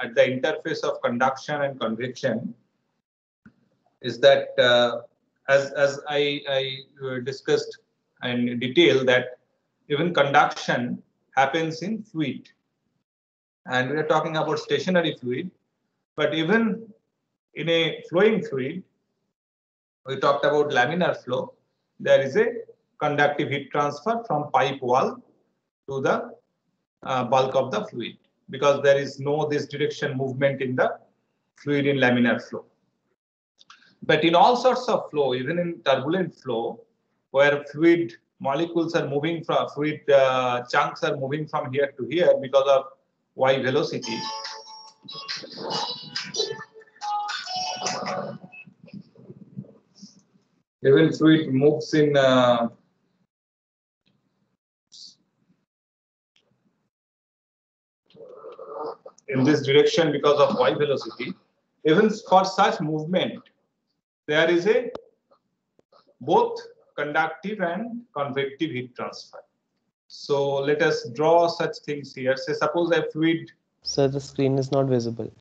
at the interface of conduction and convection is that as I discussed in detail, that even conduction happens in fluid, and we are talking about stationary fluid, but even in a flowing fluid, we talked about laminar flow, there is a conductive heat transfer from pipe wall to the bulk of the fluid, because there is no this direction movement in the fluid in laminar flow. But in all sorts of flow, even in turbulent flow, where fluid molecules are moving from fluid chunks are moving from here to here because of y velocity, even fluid moves in this direction because of y velocity. Even for such movement, there is a both conductive and convective heat transfer. So let us draw such things here. Say suppose a fluid. Sir, the screen is not visible.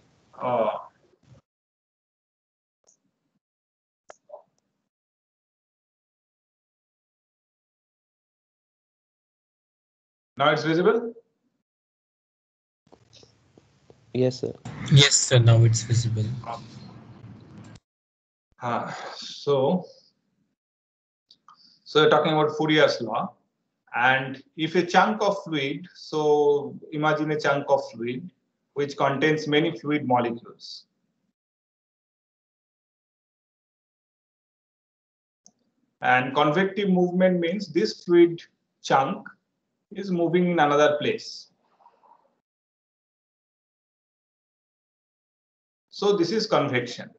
Now it's visible? Yes, sir. Yes, sir. Now it's visible. So you're talking about Fourier's law. And if a chunk of fluid, so imagine a chunk of fluid which contains many fluid molecules. And convective movement means this fluid chunk is moving in another place. So this is convection.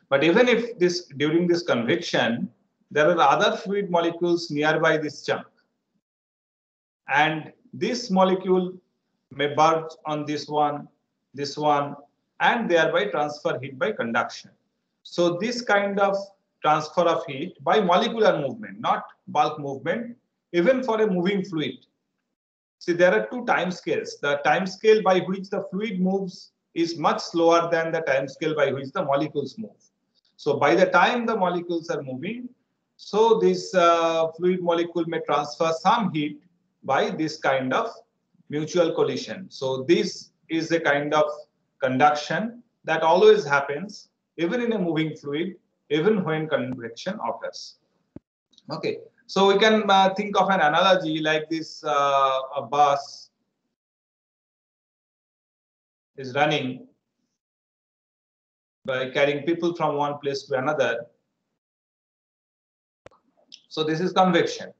But even if during this convection, there are other fluid molecules nearby this chunk, and this molecule may burst on this one, and thereby transfer heat by conduction. So this kind of transfer of heat by molecular movement, not bulk movement, even for a moving fluid. See, there are two time scales. The time scale by which the fluid moves is much slower than the time scale by which the molecules move. So by the time the molecules are moving, so this fluid molecule may transfer some heat by this kind of mutual collision. So this is a kind of conduction that always happens even in a moving fluid, even when convection occurs. Okay, so we can think of an analogy like this: a bus is running by carrying people from one place to another. So this is convection.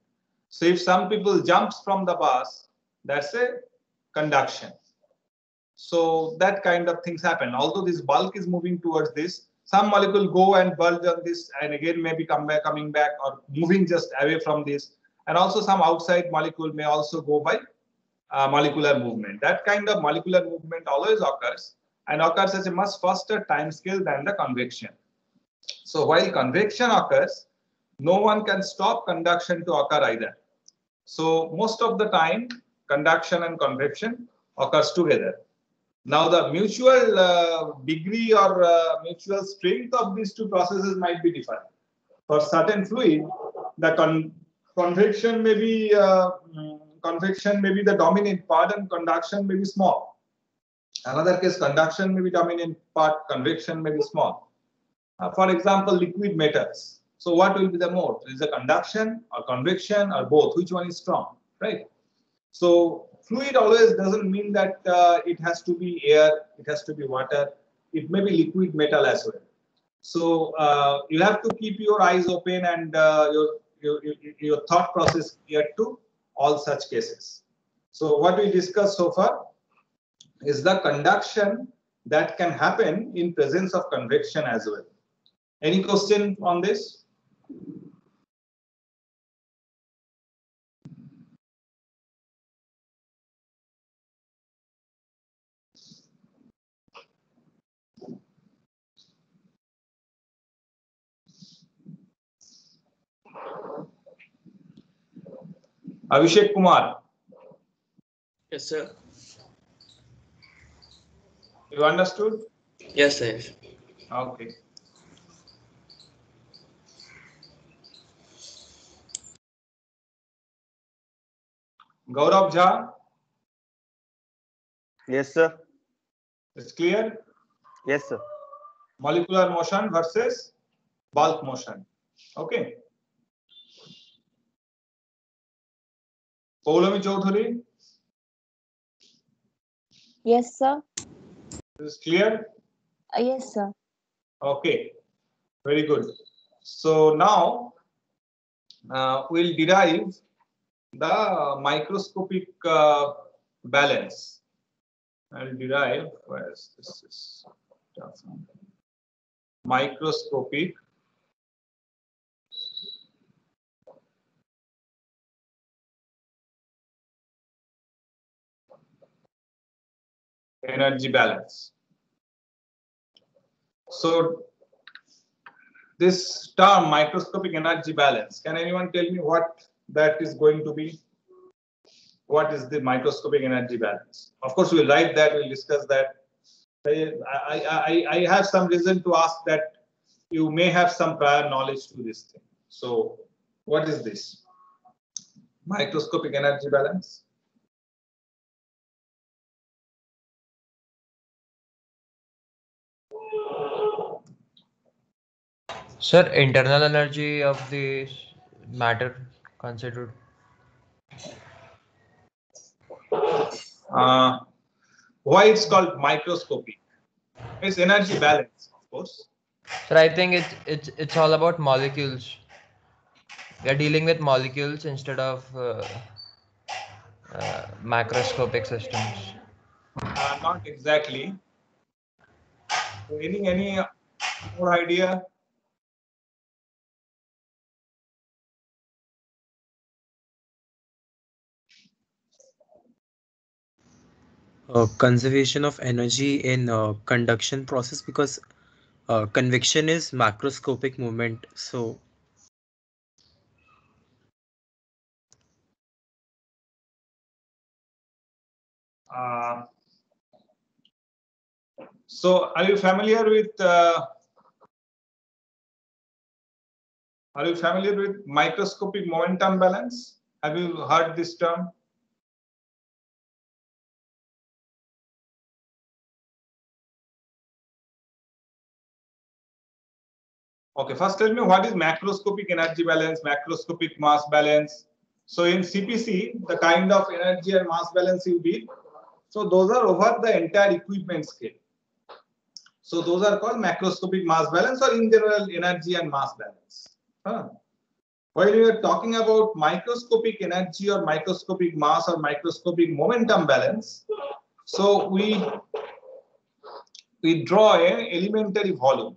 So if some people jumps from the bus, that's a conduction. So that kind of things happen. Although this bulk is moving towards this, some molecule go and bulge on this and again maybe coming back or moving just away from this. And also some outside molecule may also go by molecular movement. That kind of molecular movement always occurs and occurs at a much faster time scale than the convection. So while convection occurs, no one can stop conduction to occur either. So most of the time, conduction and convection occurs together. Now the mutual degree or mutual strength of these two processes might be different. For certain fluid, the convection may be the dominant part and conduction may be small. Another case, conduction may be dominant part, convection may be small. For example, liquid metals. So what will be the mode? Is it conduction or convection or both? Which one is strong, right? So fluid always doesn't mean that it has to be air, it has to be water. It may be liquid metal as well. So you have to keep your eyes open and your thought process clear to all such cases. So what we discussed so far is the conduction that can happen in presence of convection as well. Any question on this? Abhishek Kumar. Yes, sir. You understood? Yes, sir. Okay. Gaurav Jha, Yes, sir. it's clear? Yes, sir. Molecular motion versus bulk motion. Okay. Paulami Chaudhary, Yes, sir. is clear? Yes, sir. Okay. Very good. So now we'll derive the microscopic balance. I'll derive, where is this? Microscopic energy balance. So this term microscopic energy balance, can anyone tell me what that is going to be? What is the microscopic energy balance? Of course, we'll write that, we'll discuss that. I have some reason to ask that you may have some prior knowledge to this thing. So what is this? Microscopic energy balance? Sir, internal energy of the matter considered. Why it's called microscopic? It's energy balance, of course. Sir, I think it's all about molecules. We are dealing with molecules instead of macroscopic systems. Not exactly. Any more idea? Conservation of energy in conduction process, because convection is macroscopic movement. So So are you familiar with microscopic momentum balance? Have you heard this term? Okay, first tell me what is macroscopic energy balance, macroscopic mass balance. So in CPC, the kind of energy and mass balance you did, so those are over the entire equipment scale. So those are called macroscopic mass balance, or in general energy and mass balance. While we are talking about microscopic energy or microscopic mass or microscopic momentum balance, so we draw an elementary volume.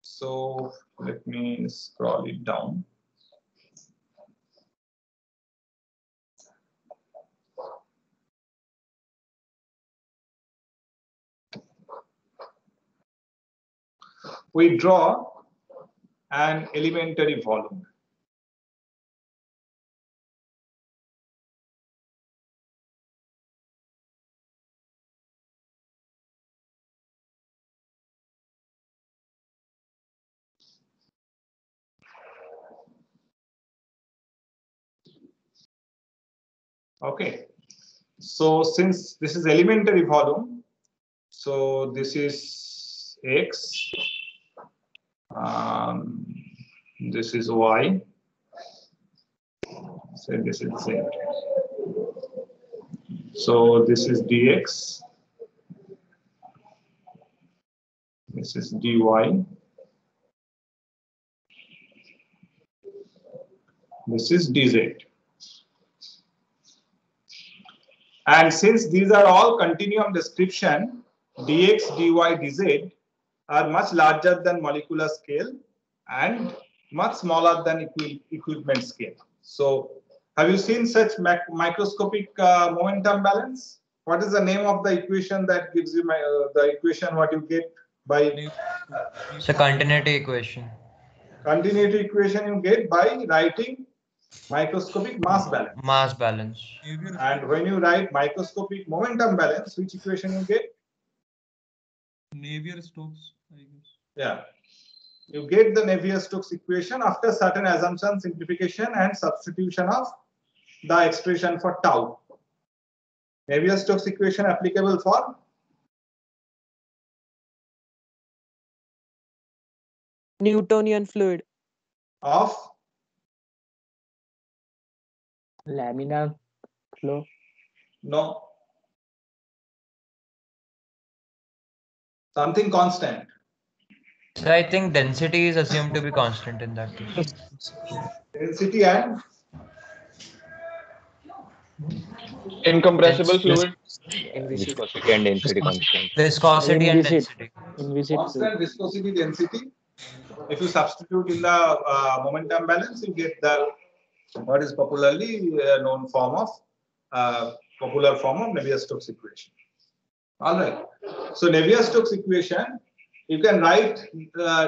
So let me scroll it down. We draw an elementary volume. Okay, so since this is elementary volume, so this is X, this is Y, so this is Z. So this is dx, this is dy, this is dz. And since these are all continuum description, dx, dy, dz are much larger than molecular scale and much smaller than equipment scale. So have you seen such microscopic momentum balance? What is the name of the equation that gives you the equation what you get by? It's a continuity equation. Continuity equation you get by writing Microscopic mass balance. Mass balance. And when you write microscopic momentum balance, which equation you get? Navier-Stokes, I guess. Yeah. You get the Navier-Stokes equation after certain assumption, simplification, and substitution of the expression for tau. Navier-Stokes equation applicable for Newtonian fluid. of Laminar flow. no something constant. So I think density is assumed to be constant in that case. Density and Incompressible fluid. Inviscid. Viscosity and density constant. Viscosity and Inviscid. density. Inviscid constant fluid. viscosity density. If you substitute in the momentum balance, you get the what is popularly known form of popular form of Navier-Stokes equation. All right. So Navier-Stokes equation, you can write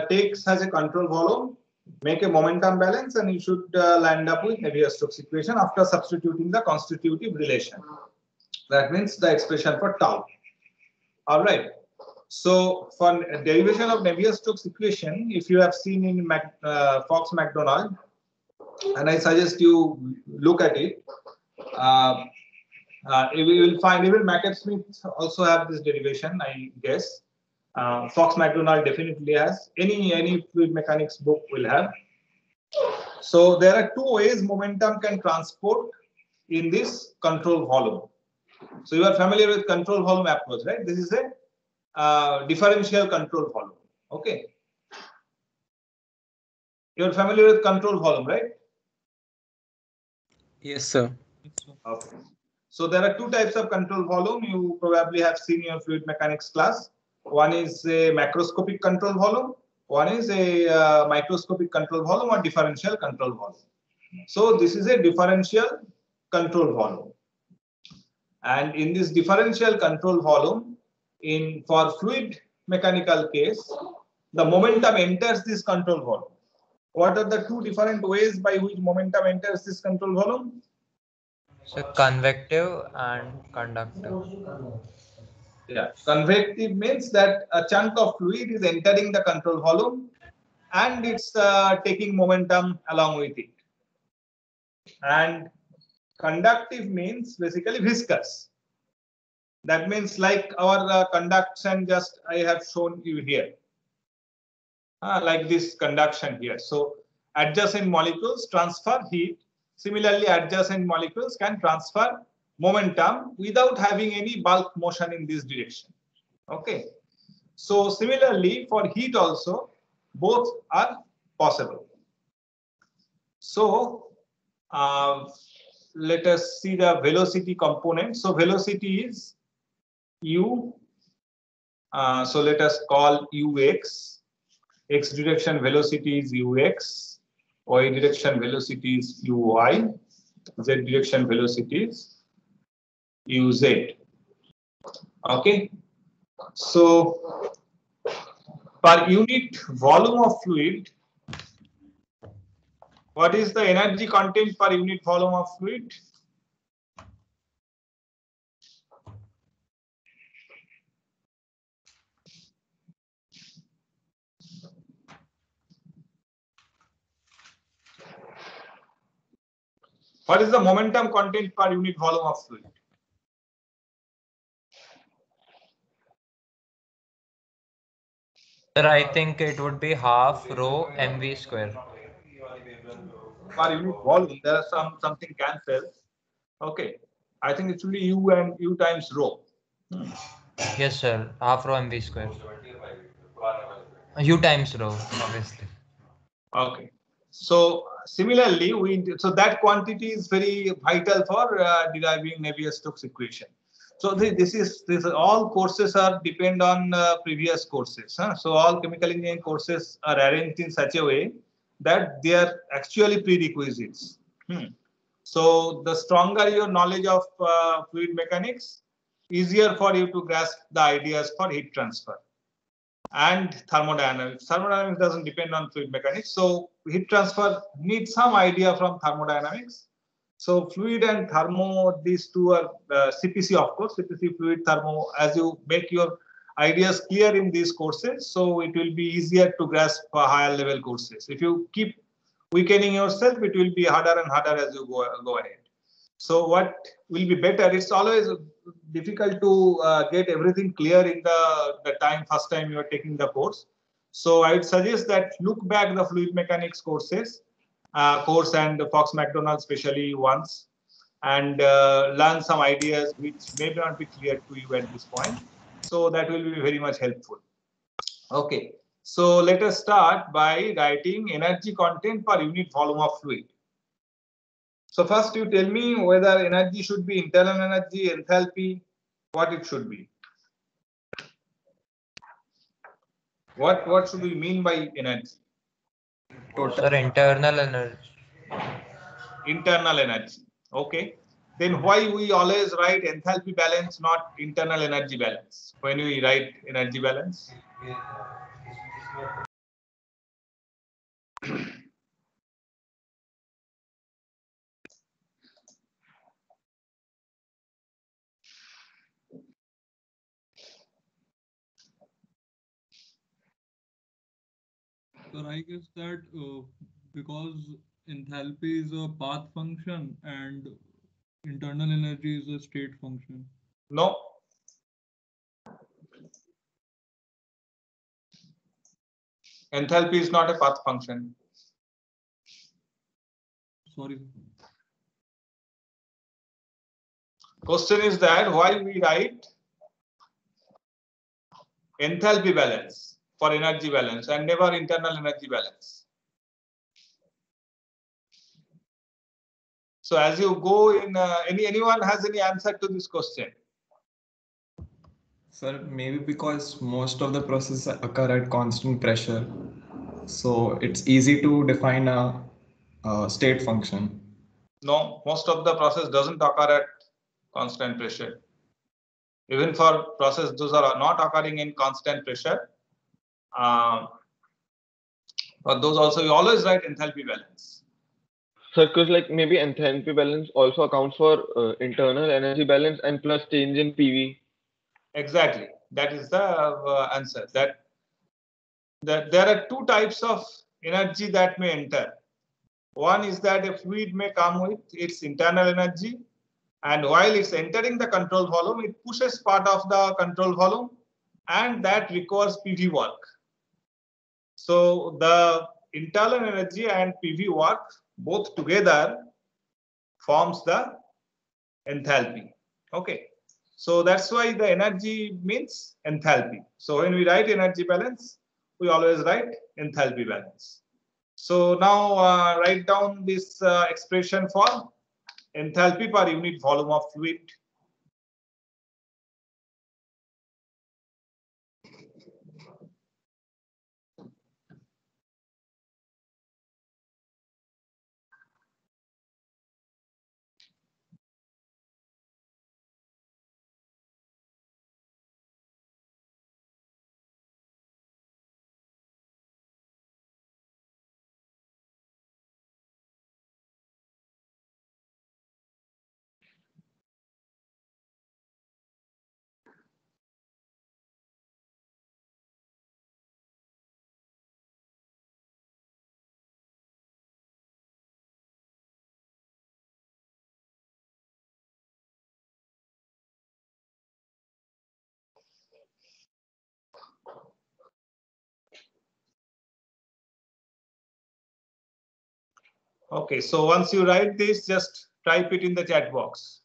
takes as a control volume, make a momentum balance, and you should land up with Navier-Stokes equation after substituting the constitutive relation. That means the expression for tau. All right. So for derivation of Navier-Stokes equation, if you have seen in Fox-McDonald, and I suggest you look at it, you will find even Mackett-Smith also have this derivation, I guess. Fox-McDonald definitely has. Any fluid mechanics book will have. So there are two ways momentum can transport in this control volume. So you are familiar with control volume approach, right? This is a differential control volume. Okay. You are familiar with control volume, right? Yes, sir. Okay. So there are two types of control volume you probably have seen in your fluid mechanics class. One is a macroscopic control volume. One is a microscopic control volume or differential control volume. So this is a differential control volume. And in this differential control volume, for fluid mechanical case, the momentum enters this control volume. What are the two different ways by which momentum enters this control volume? So convective and conductive. Yeah, convective means that a chunk of fluid is entering the control volume and it's taking momentum along with it. And conductive means basically viscous. That means like our conduction, just I have shown you here. Like this conduction here. So adjacent molecules transfer heat. Similarly, adjacent molecules can transfer momentum without having any bulk motion in this direction. Okay. So similarly, for heat also, both are possible. So let us see the velocity component. So velocity is u. So let us call ux. X direction velocity is ux. Y direction velocity is uy. Z direction velocity is uz. Okay. So per unit volume of fluid, what is the energy content per unit volume of fluid? What is the momentum content per unit volume of fluid? Sir, I think it would be half rho mv square. Per unit volume, there are something cancelled. Okay, I think it should be u and u times rho. Yes, sir. Half rho mv square. U times rho, obviously. Okay. So similarly, so that quantity is very vital for deriving Navier-Stokes equation. So this all courses are depend on previous courses. So all chemical engineering courses are arranged in such a way that they are actually prerequisites. So the stronger your knowledge of fluid mechanics, easier for you to grasp the ideas for heat transfer. and thermodynamics. Thermodynamics doesn't depend on fluid mechanics. So heat transfer needs some idea from thermodynamics. So fluid and thermo, these two are CPC, of course, CPC, fluid, thermo. As you make your ideas clear in these courses, so it will be easier to grasp higher level courses. If you keep weakening yourself, it will be harder and harder as you go ahead. So what will be better? It's always difficult to get everything clear in the first time you are taking the course. So I would suggest that look back the fluid mechanics course and Fox McDonald especially once, and learn some ideas which may not be clear to you at this point. So that will be very much helpful. Okay, so let us start by writing energy content per unit volume of fluid. So first you tell me whether energy should be internal energy, enthalpy, what it should be. What should we mean by energy? Sir, internal energy. Internal energy. Okay. Then why we always write enthalpy balance, not internal energy balance when we write energy balance? So I guess that because enthalpy is a path function and internal energy is a state function. No. Enthalpy is not a path function. Sorry. Question is that why we write enthalpy balance for energy balance and never internal energy balance. So as you go in, anyone has any answer to this question? Sir, maybe because most of the processes occur at constant pressure, so it's easy to define a state function. No, most of the process doesn't occur at constant pressure. Even for process, those are not occurring in constant pressure. But those also, you always write enthalpy balance. Sir, because like maybe enthalpy balance also accounts for internal energy balance and plus change in PV. Exactly, that is the answer. That there are two types of energy that may enter. One is that a fluid may come with its internal energy, and while it's entering the control volume, it pushes part of the control volume, and that requires PV work. So the internal energy and PV work both together forms the enthalpy. Okay. So that's why the energy means enthalpy. So when we write energy balance, we always write enthalpy balance. So now write down this expression for enthalpy per unit volume of fluid. Okay, so once you write this, just type it in the chat box.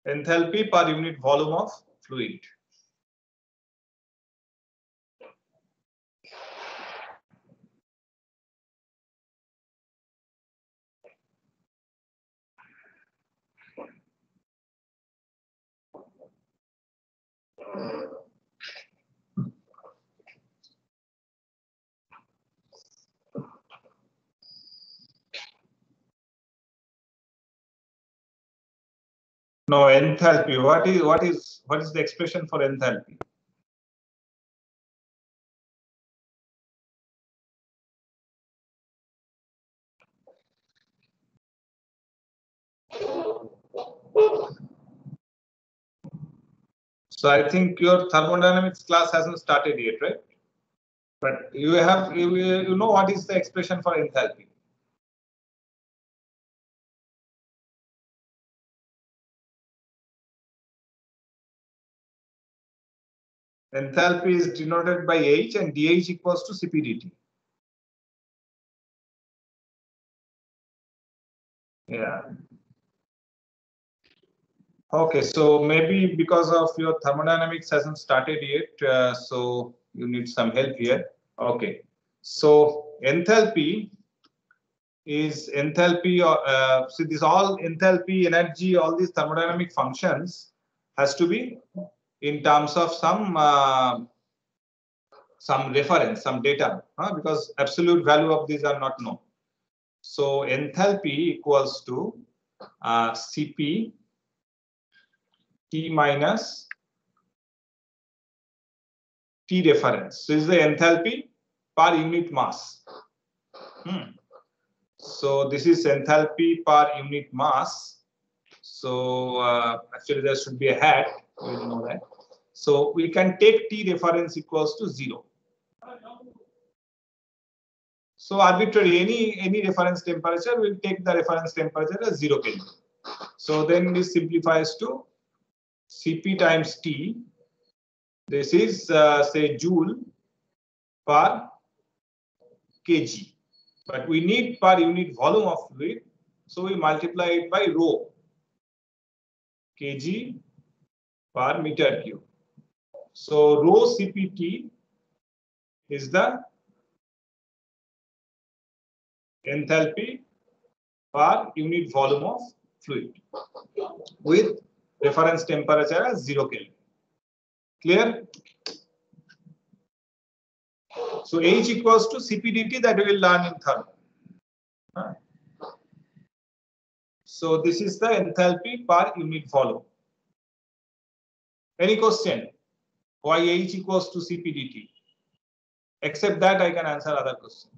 Enthalpy per unit volume of fluid. No, enthalpy. What is the expression for enthalpy? So I think your thermodynamics class hasn't started yet, right? But you know what is the expression for enthalpy? Enthalpy is denoted by H and dH equals to Cp dt. Yeah. Okay, so maybe because of your thermodynamics hasn't started yet, so you need some help here. Okay, so enthalpy is enthalpy. So this all enthalpy, energy, all these thermodynamic functions has to be in terms of some reference, some data, because absolute value of these are not known. So enthalpy equals to Cp T minus T reference. So this is the enthalpy per unit mass. So this is enthalpy per unit mass. So actually there should be a hat. We know that. So we can take T reference equals to 0. So arbitrary any reference temperature, we'll take the reference temperature as 0 Kelvin. So then this simplifies to Cp times T. This is say joule per kg. But we need per unit volume of fluid, so we multiply it by rho, kg per meter cube. So rho Cpt is the enthalpy per unit volume of fluid with reference temperature as 0 Kelvin. Clear? So H equals to Cp dt, that we will learn in thermal. So this is the enthalpy per unit volume. Any question? Why H equals to Cp dt? Except that I can answer other questions.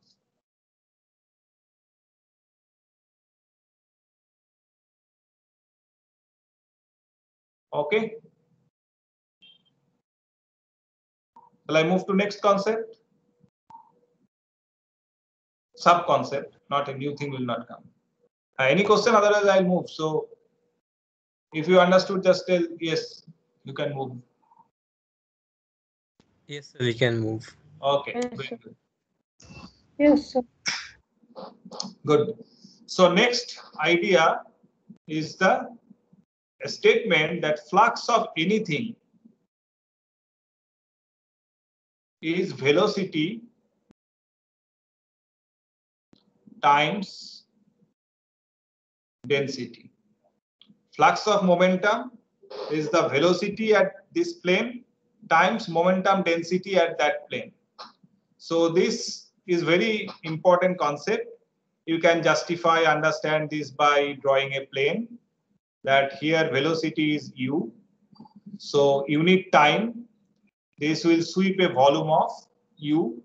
Okay. Shall I move to next concept? Sub concept, not a new thing will not come. Any question? Otherwise, I'll move. So if you understood, just tell yes, you can move. Yes, sir, we can move. Okay. Yes, Very sir. good. Yes, sir. Good. So next idea is the statement that flux of anything is velocity times density. Flux of momentum is the velocity at this plane times momentum density at that plane. So this is very important concept. You can justify, understand this by drawing a plane that here velocity is u. So unit time, this will sweep a volume of u,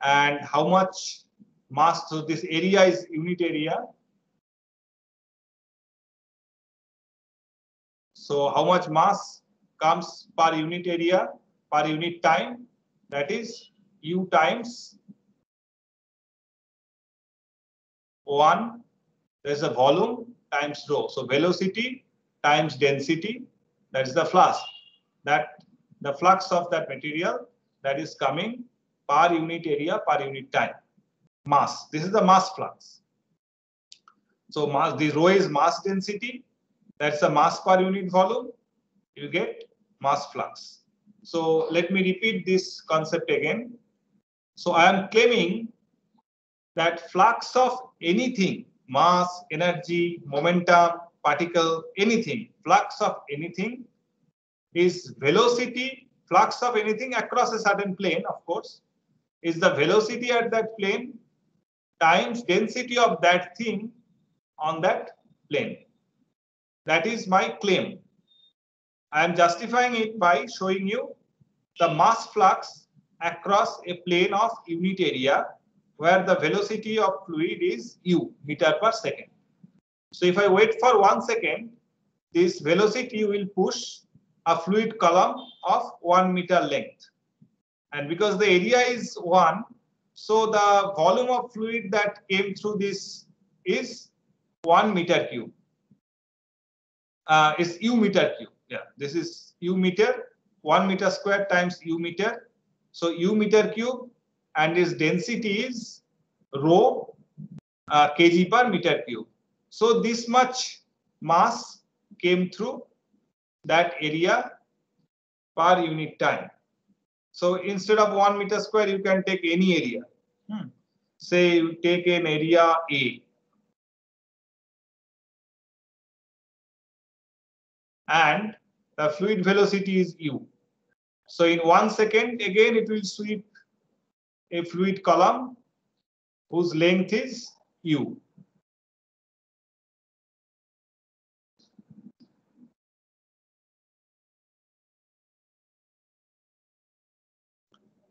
and how much mass, so this area is unit area. So how much mass comes per unit area, per unit time, that is u times 1, there's a volume times rho. So velocity times density, that is the flux. That the flux of that material that is coming per unit area, per unit time. Mass. This is the mass flux. So mass, the rho is mass density. That's the mass per unit volume. You get mass flux. So let me repeat this concept again. So I am claiming that flux of anything, mass, energy, momentum, particle, anything, flux of anything is velocity, flux of anything across a certain plane, of course, is the velocity at that plane times density of that thing on that plane. That is my claim. I am justifying it by showing you the mass flux across a plane of unit area where the velocity of fluid is u, meter per second. So if I wait for 1 second, this velocity will push a fluid column of 1 meter length. And because the area is 1, so the volume of fluid that came through this is 1 meter cube. Is u meter cube. Yeah, this is u meter, 1 meter square times u meter. So u meter cube, and its density is rho kg per meter cube. So this much mass came through that area per unit time. So instead of 1 meter square, you can take any area. Say you take an area A. And the fluid velocity is u. So in 1 second, again it will sweep a fluid column whose length is u.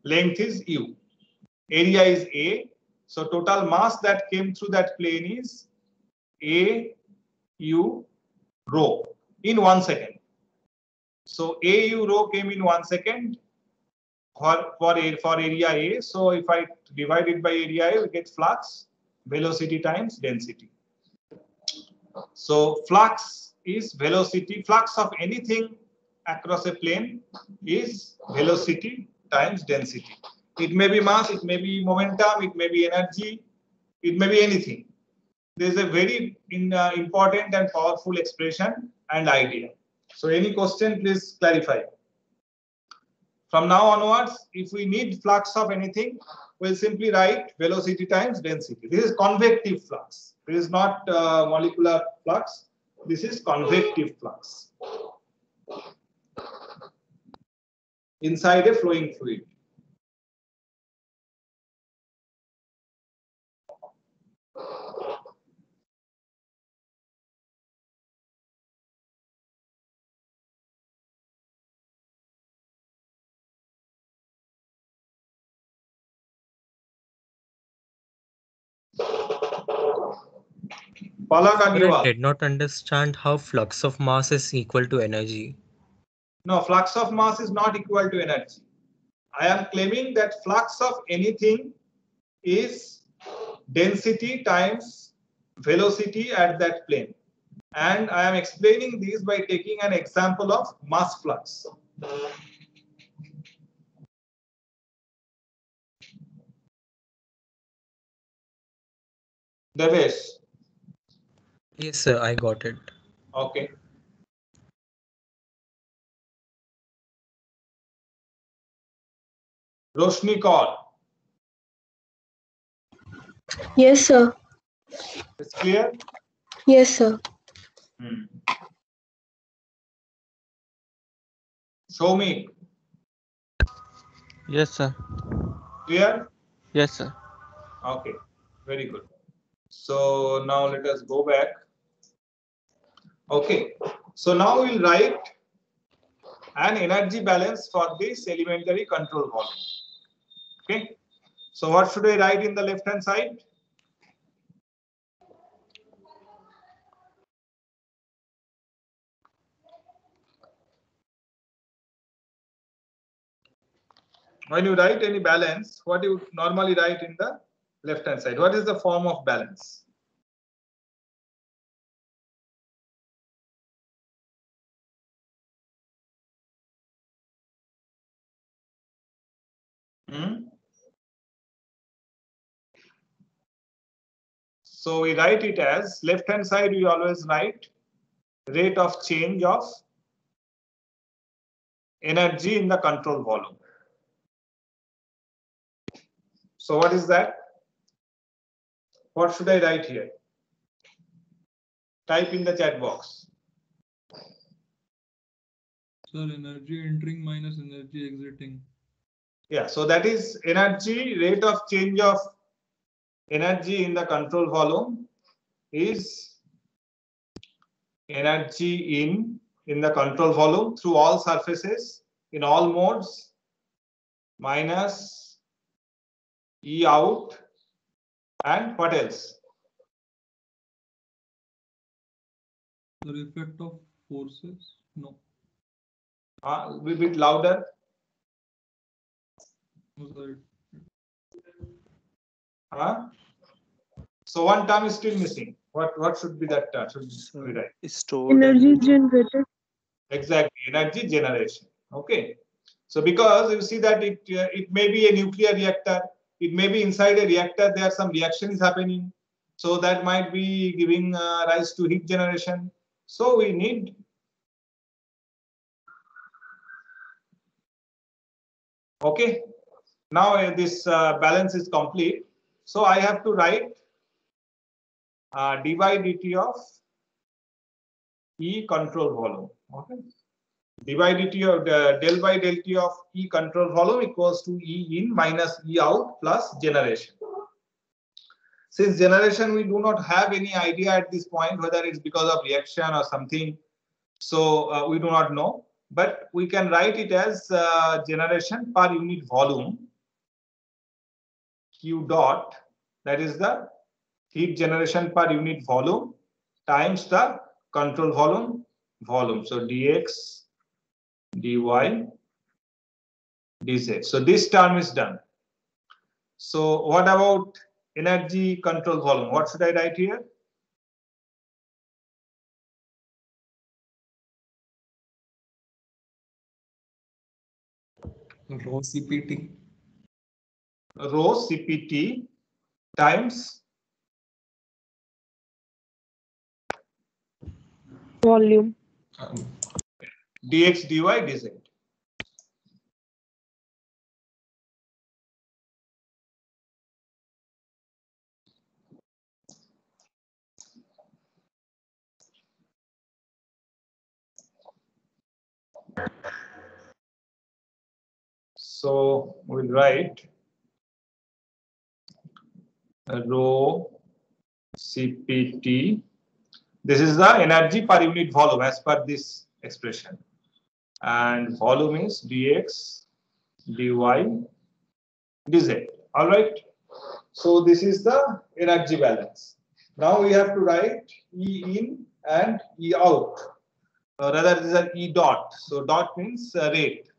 Length is u. Area is A. So total mass that came through that plane is A u rho in 1 second. So A u rho came in 1 second for area A. So if I divide it by area A, we get flux, velocity times density. So flux is velocity, flux of anything across a plane is velocity times density. It may be mass, it may be momentum, it may be energy, it may be anything. There is a very important and powerful expression and idea. So any question, please clarify. From now onwards, if we need flux of anything, we'll simply write velocity times density. This is convective flux. This is not molecular flux. This is convective flux inside a flowing fluid. Palak But I Agarwal. did not understand how flux of mass is equal to energy. No, flux of mass is not equal to energy. I am claiming that flux of anything is density times velocity at that plane. And I am explaining this by taking an example of mass flux. Devesh. Yes, sir, I got it. Okay. Roshni Kaur. Yes, sir. It's clear? Yes, sir. Soumik. Yes, sir. Clear? Yes, sir. Okay. Very good. So now let us go back. Okay. So now we'll write an energy balance for this elementary control volume. Okay. So what should I write in the left hand side? When you write any balance, what do you normally write in the left hand side? What is the form of balance? So we write it as left hand side, we always write rate of change of energy in the control volume. So what is that? What should I write here? Type in the chat box. Sir, energy entering minus energy exiting. Yeah, so that is energy, rate of change of energy in the control volume is energy in the control volume through all surfaces in all modes minus E out and what else? The effect of forces? No. A bit louder. No, sir. So one term is still missing. What should be that term? Should be right. Stored Energy generated. Exactly, energy generation. Okay. So because you see that it may be a nuclear reactor, it may be inside a reactor. There some reaction is happening, so that might be giving rise to heat generation. So we need. Okay. Now this balance is complete. So I have to write dy dt of E control volume. Okay. Dy dt of del by del T of E control volume equals to E in minus E out plus generation. Since generation, we do not have any idea at this point whether it's because of reaction or something. So we do not know, but we can write it as generation per unit volume Q dot, that is the heat generation per unit volume times the control volume. So dx dy dz. So this term is done. So what about energy control volume? What should I write here? Rho CPT. Rho CPT times Volume. dx dy dz. So we'll write rho CPT. This is the energy per unit volume as per this expression. And volume is dx dy dz. All right. So this is the energy balance. Now we have to write E in and E out. Rather, this is E dot. So dot means rate.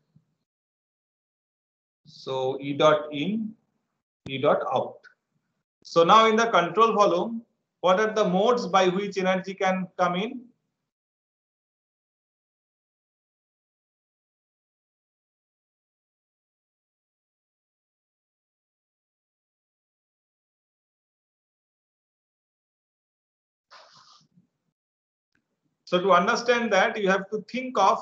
So E dot in, E dot out. So now in the control volume, what are the modes by which energy can come in? So to understand that, you have to think of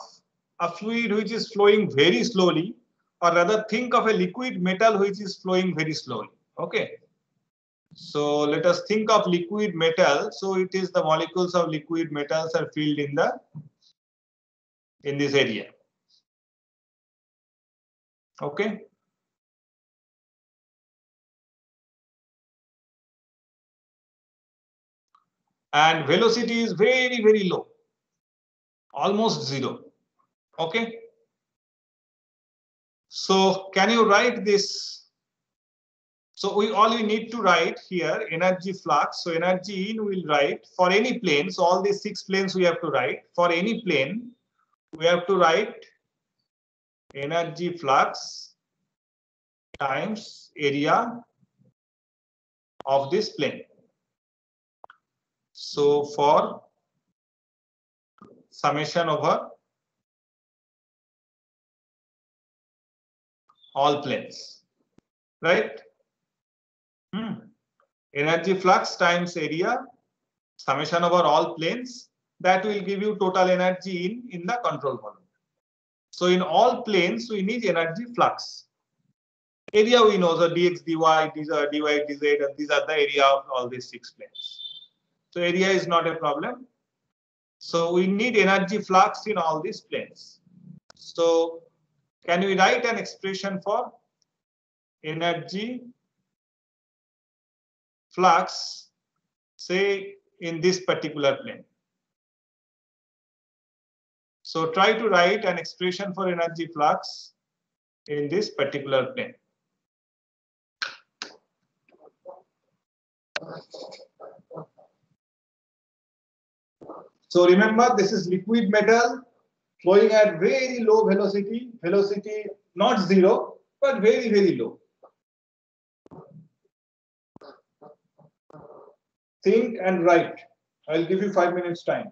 a fluid which is flowing very slowly, or rather think of a liquid metal which is flowing very slowly. Okay. So let us think of liquid metal. So it is the molecules of liquid metals are filled in this area. Okay. And velocity is very, very low, almost zero. Okay. So can you write this? So all we need to write here energy flux. So energy in we'll write for any plane. So all these 6 planes we have to write. For any plane, we have to write energy flux times area of this plane. So for summation over all planes, right? Energy flux times area, summation over all planes, that will give you total energy in the control volume. So in all planes, we need energy flux. Area we know, so dx, dy, dy, dz, and these are the area of all these 6 planes. So area is not a problem. So we need energy flux in all these planes. So can we write an expression for energy flux, say in this particular plane? So try to write an expression for energy flux in this particular plane. So remember, this is liquid metal flowing at very low velocity, not zero, but very, very low. Think and write. I'll give you 5 minutes time.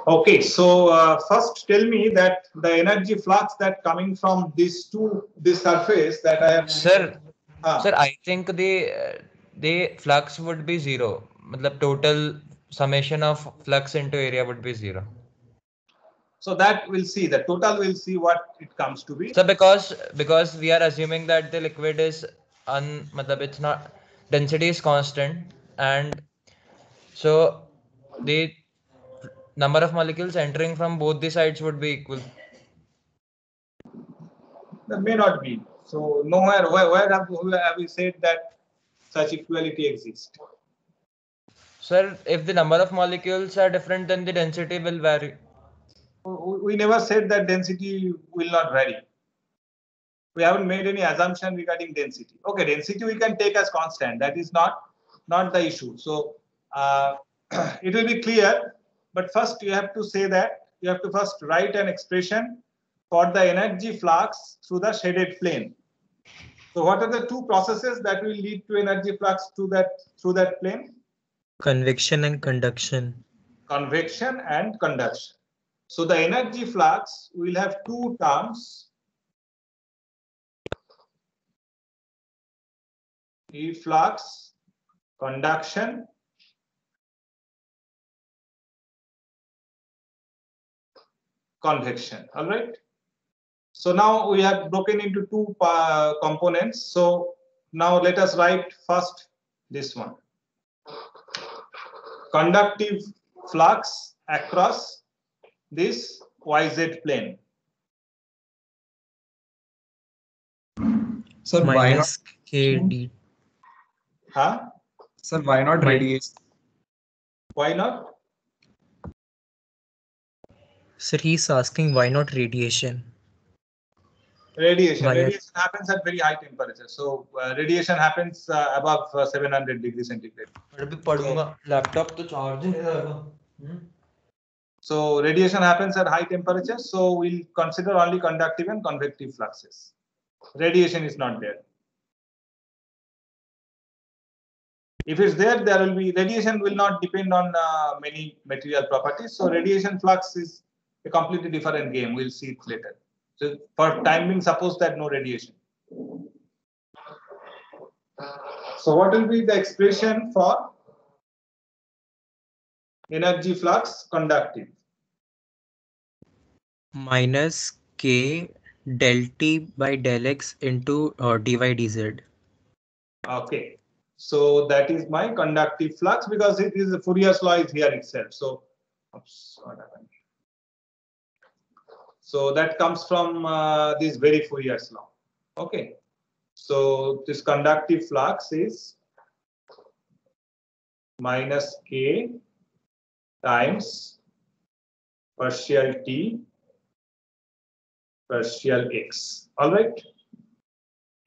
Okay, so first tell me that the energy flux that coming from this surface that I have. Sir, sir, I think the flux would be zero. मतलब total summation of flux into area would be zero. So that we'll see. The total we'll see what it comes to be. So because we are assuming that the liquid is मतलब it's not, density is constant, and so the number of molecules entering from both the sides would be equal. That may not be. So nowhere where have we said that such equality exists? Sir, if the number of molecules are different, then the density will vary. We never said that density will not vary. We haven't made any assumption regarding density. Okay, density we can take as constant. That is not the issue. So it will be clear. But first you have to say that you have to first write an expression for the energy flux through the shaded plane. So what are the two processes that will lead to energy flux through that plane? Convection and conduction. Convection and conduction. So the energy flux will have two terms. efflux, conduction, convection. All right. So now we have broken into two components. So now let us write first this one. Conductive flux across this YZ plane. Sir, why not? Minus KD. Huh? Sir, why not radiation? Why not? Sir, he's asking why not radiation? Radiation. Why Radiation happens at very high temperature. So radiation happens above 700 degrees centigrade. Laptop तो charge नहीं रहेगा. So radiation happens at high temperature. So we'll consider only conductive and convective fluxes. Radiation is not there. If it's there, there will be radiation will not depend on many material properties. So radiation flux is a completely different game. We'll see it later. So for time being, suppose that no radiation. So what will be the expression for energy flux conductive? Minus K del T by del X into dy dz. Okay. So that is my conductive flux because it is the Fourier's law is here itself. So, oops, what happened? So that comes from this very Fourier's law. Okay. So this conductive flux is minus K times partial T partial X. All right.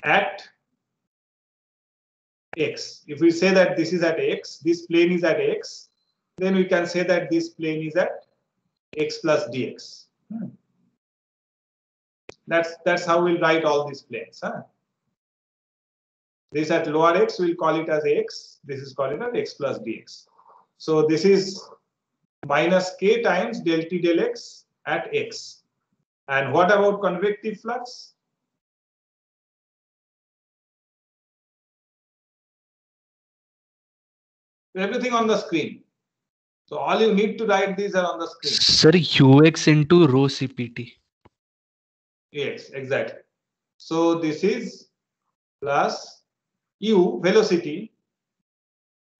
At X. If we say that this is at X, this plane is at X, then we can say that this plane is at X plus dx. That's how we'll write all these planes. Huh? This at lower X, we'll call it as X. This is called it as X plus dx. So this is minus K times del T del X at X. And what about convective flux? Everything on the screen. So all you need to write these are on the screen. Sir, UX into rho CPT. Yes, exactly. So this is plus U velocity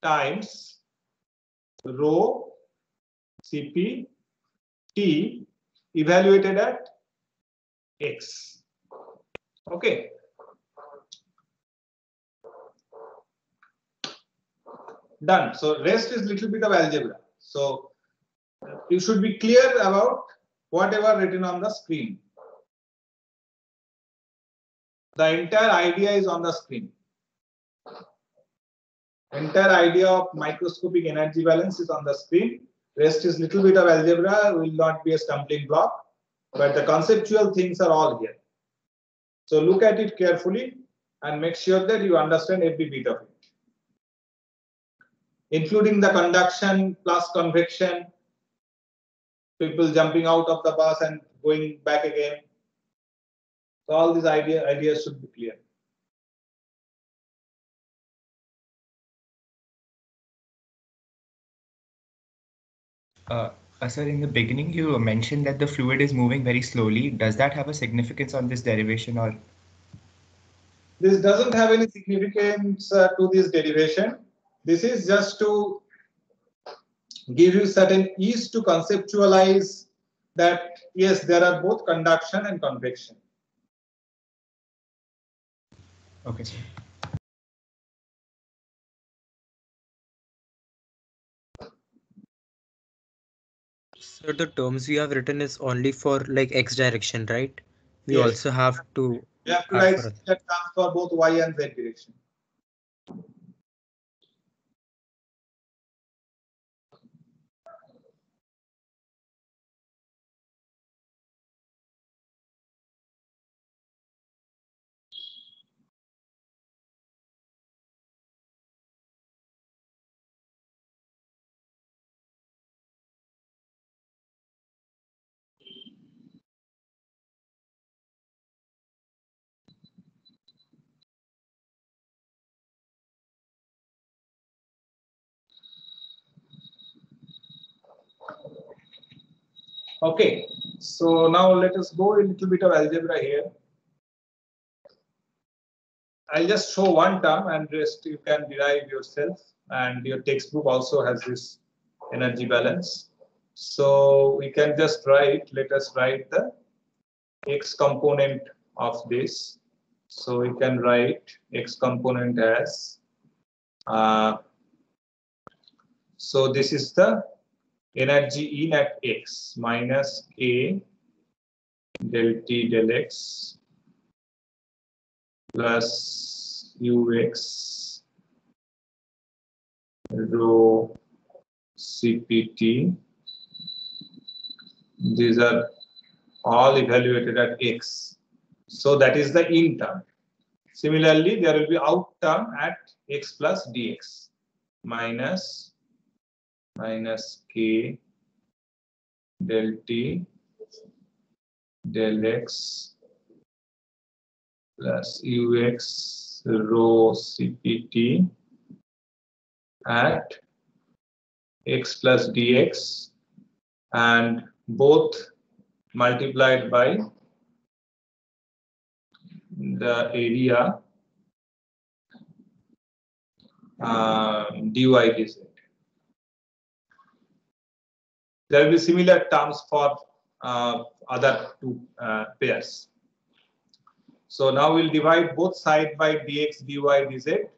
times rho Cp T evaluated at X. Okay. Done. So rest is little bit of algebra. So you should be clear about whatever written on the screen. The entire idea is on the screen. Entire idea of microscopic energy balance is on the screen. Rest is little bit of algebra, will not be a stumbling block, but the conceptual things are all here. So look at it carefully and make sure that you understand every bit of it, including the conduction plus convection, people jumping out of the bus and going back again. So all these ideas should be clear. Sir, in the beginning, you mentioned that the fluid is moving very slowly. Does that have a significance on this derivation, or? This doesn't have any significance to this derivation. This is just to give you certain ease to conceptualize that, yes, there are both conduction and convection. Okay, sir. So the terms we have written is only for like X direction, right? We Yes. also have to. You have to add write for it. that comes for both Y and Z direction. Okay, so now let us go a little bit of algebra here. I'll just show one term and rest you can derive yourself, and your textbook also has this energy balance. So we can just write, let us write the x component of this. So we can write x component as, so this is the energy in at x minus k del t del x plus ux rho cpt. These are all evaluated at x. So that is the in term. Similarly, there will be out term at x plus dx minus k del t del x plus ux rho cpt at x plus dx, and both multiplied by the area dy dz. There will be similar terms for other two pairs. So now we'll divide both sides by dx dy dz.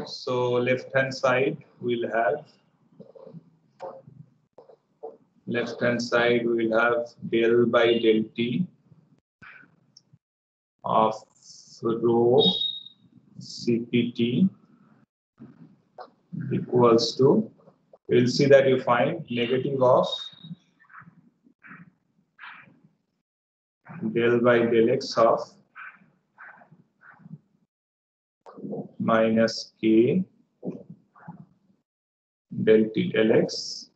So left hand side we'll have del by del t of rho cpt equals to, we'll see that you find negative of del by del x of minus k del t del x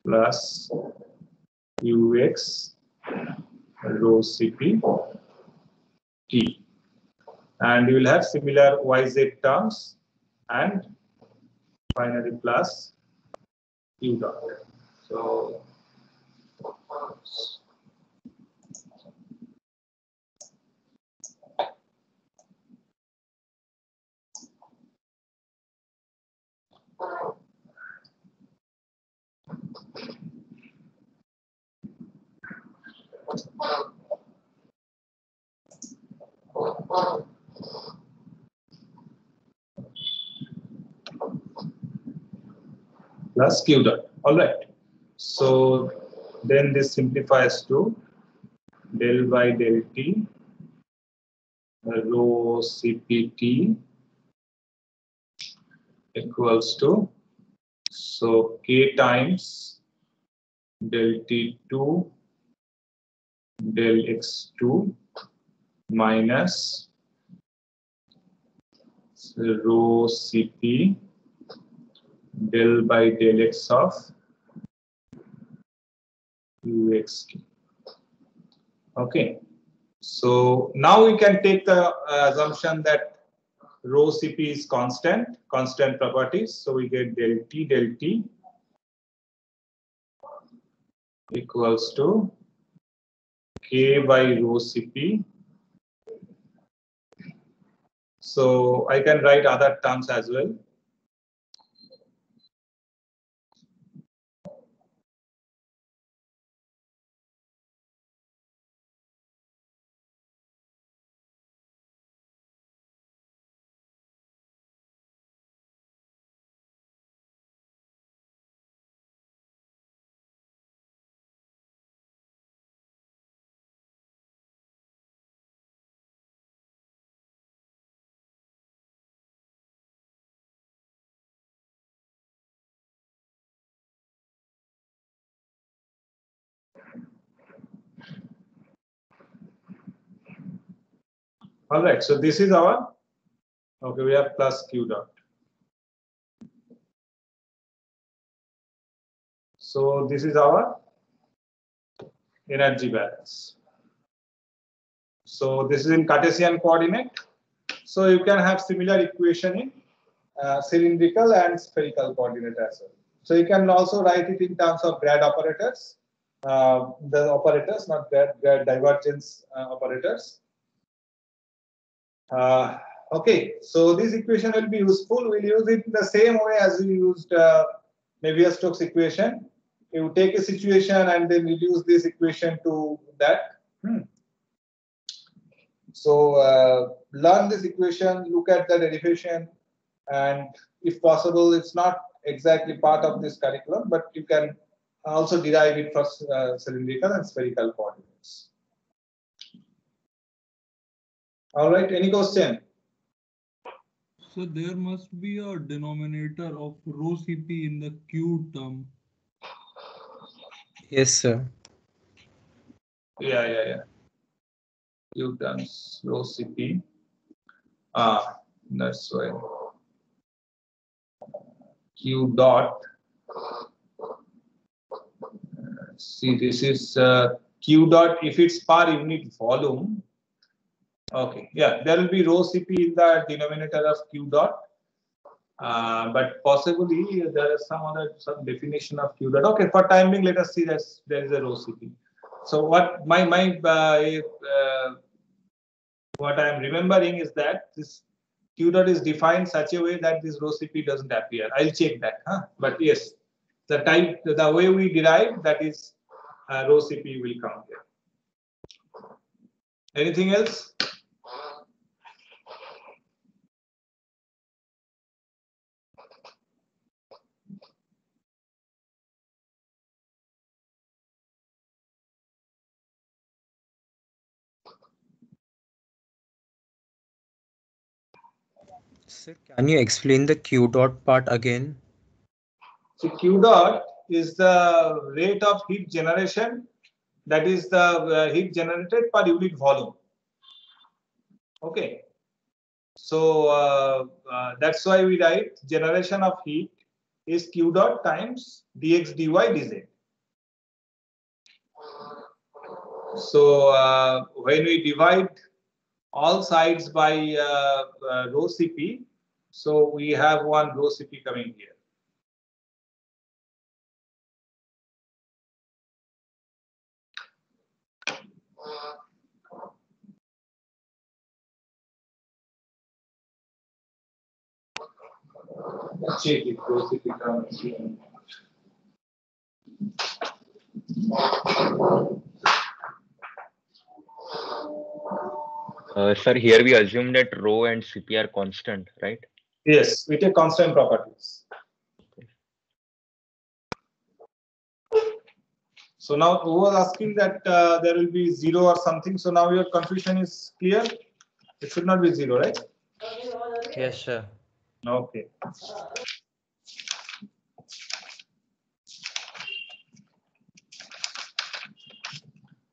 plus ux rho cp t, and you will have similar yz terms, and finally plus q dot. So plus q dot. All right. So then this simplifies to del by del t rho cpt equals to, so k times del t2 del x2 minus rho cp del by del x of uxt. Okay, so now we can take the assumption that rho cp is constant properties. So we get del t equals to k by rho cp. So I can write other terms as well. All right, so this is our, okay, we have plus q dot. So this is our energy balance. So this is in Cartesian coordinate. So you can have similar equation in cylindrical and spherical coordinate as well. So you can also write it in terms of grad operators, the operators, not grad divergence operators. Okay, so this equation will be useful. We'll use it in the same way as we used Navier-Stokes equation. You take a situation and then reduce this equation to that. So learn this equation, look at the derivation, and if possible, it's not exactly part of this curriculum, but you can also derive it for cylindrical and spherical coordinates. All right, any question? So there must be a denominator of rho Cp in the Q term. Yes, sir. Yeah. Q times rho Cp. That's why. Q dot. See, this is Q dot if it's per unit volume. Okay, yeah, there will be rho Cp in the denominator of Q dot. But possibly there is some definition of Q dot. Okay, for time being, let us see that there is a rho Cp. So what what I am remembering is that this Q dot is defined such a way that this rho Cp doesn't appear. I'll check that. But yes, the way we derive, that is rho Cp will come here. Anything else? Sir, can you explain the Q dot part again? So Q dot is the rate of heat generation, that is the heat generated per unit volume. Okay. So that's why we write generation of heat is Q dot times dx dy dz. So when we divide all sides by rho Cp, so we have one rho Cp coming here. Check it, rho Cp comes here. Sir, here we assume that rho and Cp are constant, right? Yes, we take constant properties. So now who was asking that there will be 0 or something? So now your confusion is clear. It should not be 0, right? Yes, sir. Okay.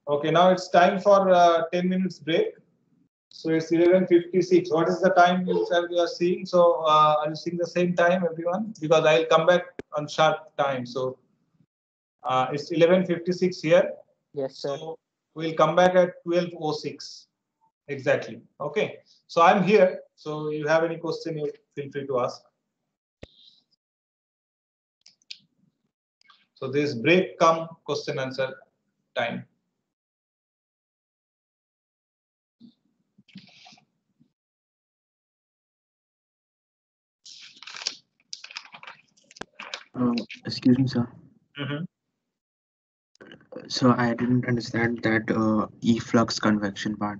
Okay, now it's time for 10 minutes break. So it's 11:56. What is the time you are seeing? So are you seeing the same time, everyone? Because I'll come back on sharp time. So it's 11:56 here. Yes, sir. So we'll come back at 12:06 exactly. Okay. So I'm here. So you have any question, you feel free to ask. So this break come question answer time. Excuse me, sir. Mm-hmm. So I didn't understand that efflux convection part.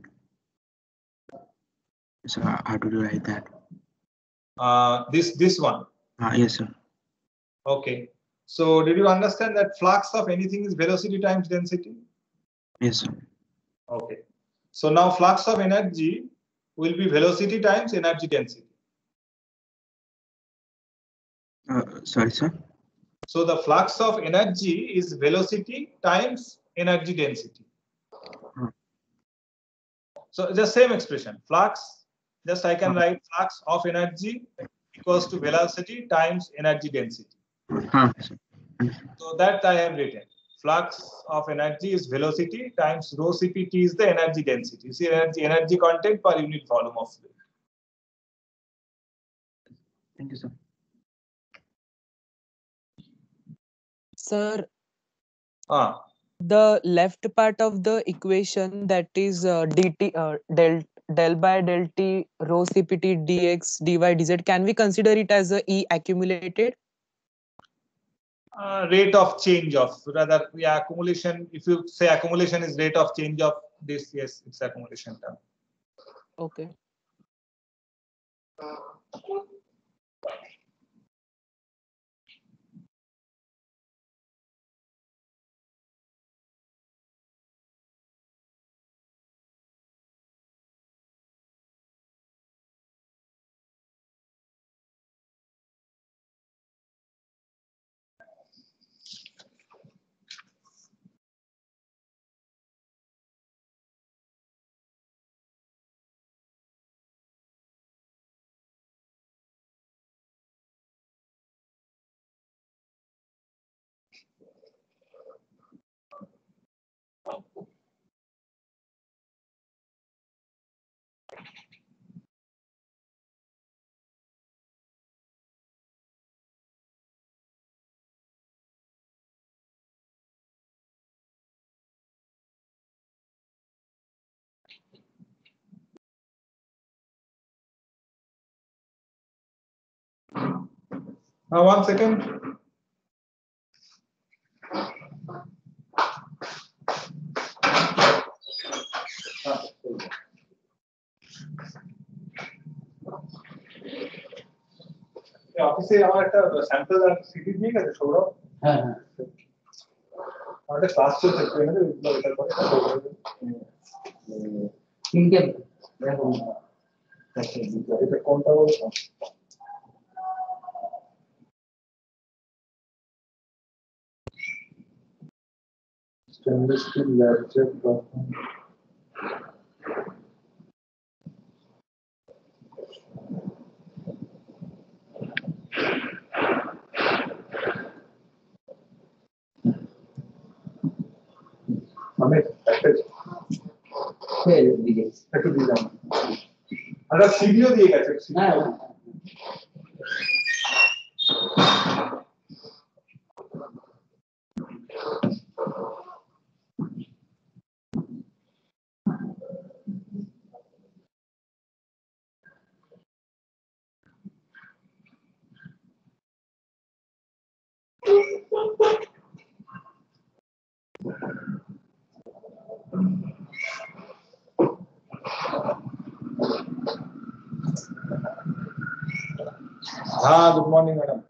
So how do you write that? This one. Yes, sir. Okay. So did you understand that flux of anything is velocity times density? Yes, sir. Okay. So now flux of energy will be velocity times energy density. Sorry, sir. So the flux of energy is velocity times energy density. So the same expression, flux, just I can write flux of energy equals to velocity times energy density. So that I have written. Flux of energy is velocity times rho Cpt is the energy density. You see energy content per unit volume of fluid. Thank you, sir. Sir, Ah, the left part of the equation, that is dt del by del t rho cpt dx dy dz, can we consider it as a E accumulated? rate of change of, rather, yeah, accumulation. If you say accumulation is rate of change of this, yes, it's accumulation term. Okay. Now, 1 second. অফিসে আমার একটা sample আর city দিয়ে গেছে সৌরভ। হ্যাঁ হ্যাঁ, আমার একটা class চলছে, এটার পরে তিনটে দেখো এটা কোনটা বলছো? Stainless steel ladle platform. মানে একটু দিলাম আর সিডিও দিয়ে গেছে। হ্যাঁ हाँ, good morning madam.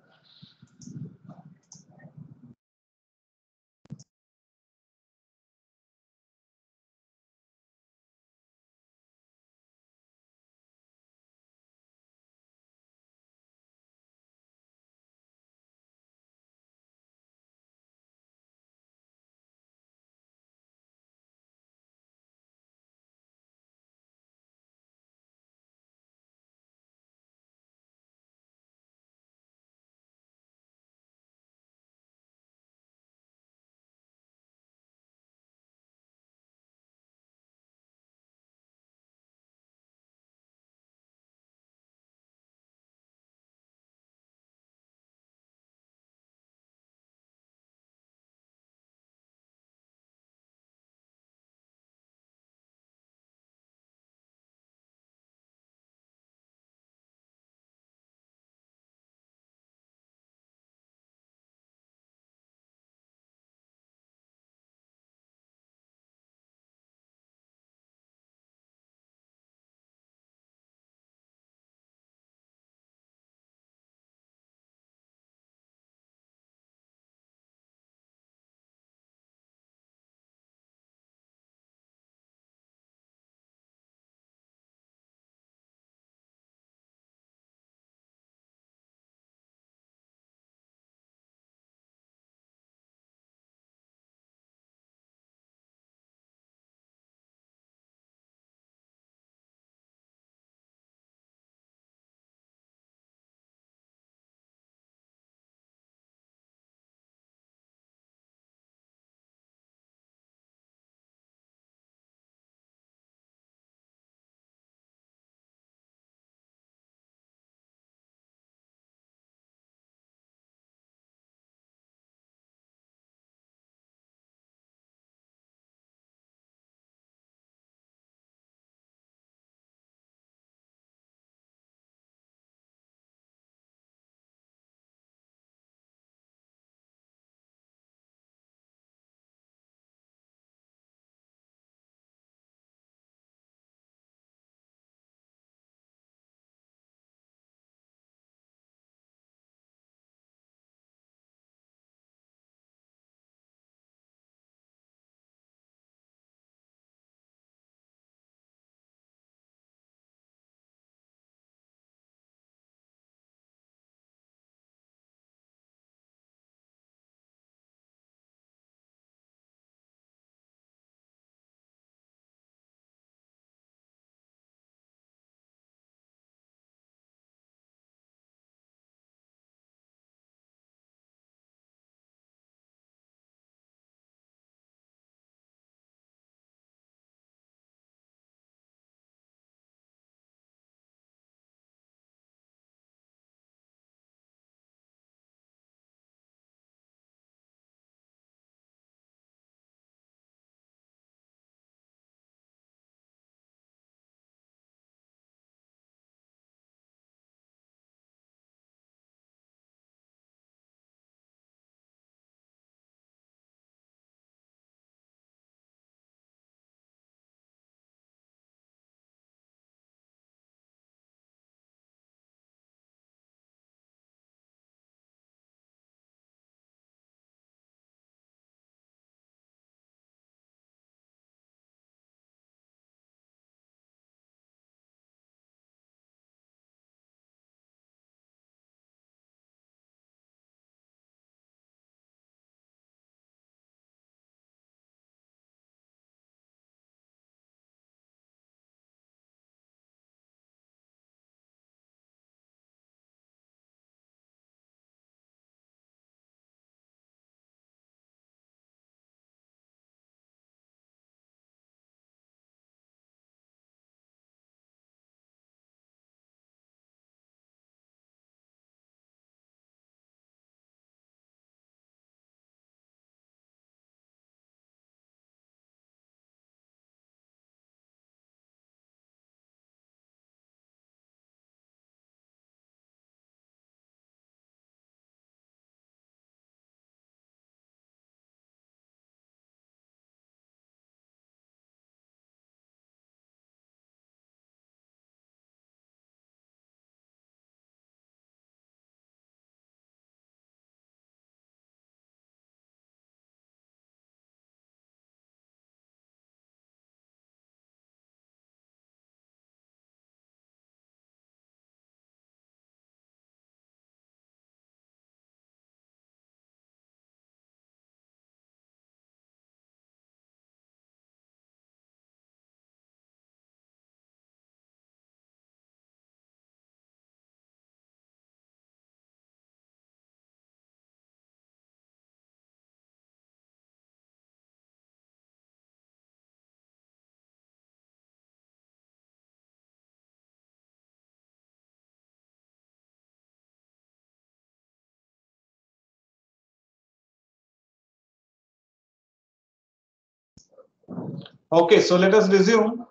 Okay, so let us resume.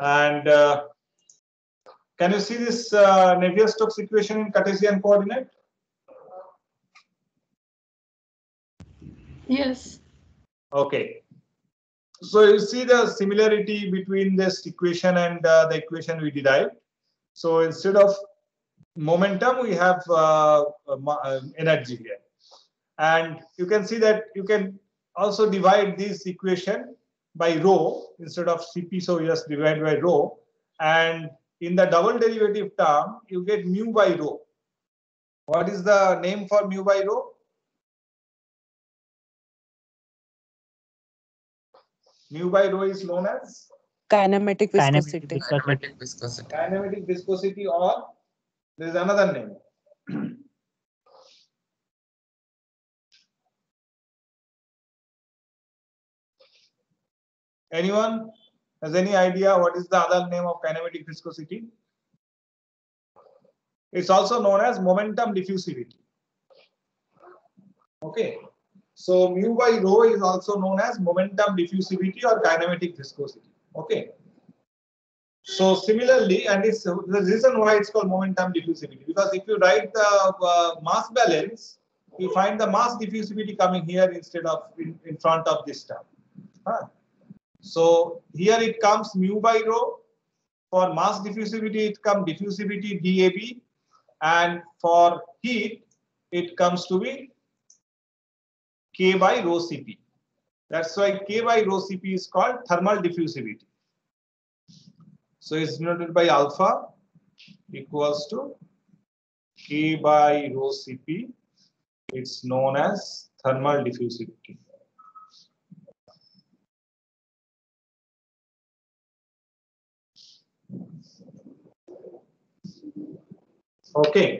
And can you see this Navier-Stokes equation in Cartesian coordinate? Yes. Okay. So you see the similarity between this equation and the equation we derived. So instead of momentum, we have energy here. And you can see that you can also divide this equation by rho instead of Cp. So you just divide by rho. And in the double derivative term, you get mu by rho. What is the name for mu by rho? Mu by rho is known as Kinematic viscosity. kinematic viscosity, or there is another name. Anyone has any idea what is the other name of kinematic viscosity? It's also known as momentum diffusivity. Okay. So mu by rho is also known as momentum diffusivity or kinematic viscosity. Okay. So similarly, and it's the reason why it's called momentum diffusivity, because if you write the mass balance, you find the mass diffusivity coming here instead of in front of this term. So here it comes mu by rho. For mass diffusivity, it comes diffusivity DAB, and for heat, it comes to be K by rho Cp. That's why K by rho Cp is called thermal diffusivity. So it's denoted by alpha equals to K by rho Cp. It's known as thermal diffusivity. Okay.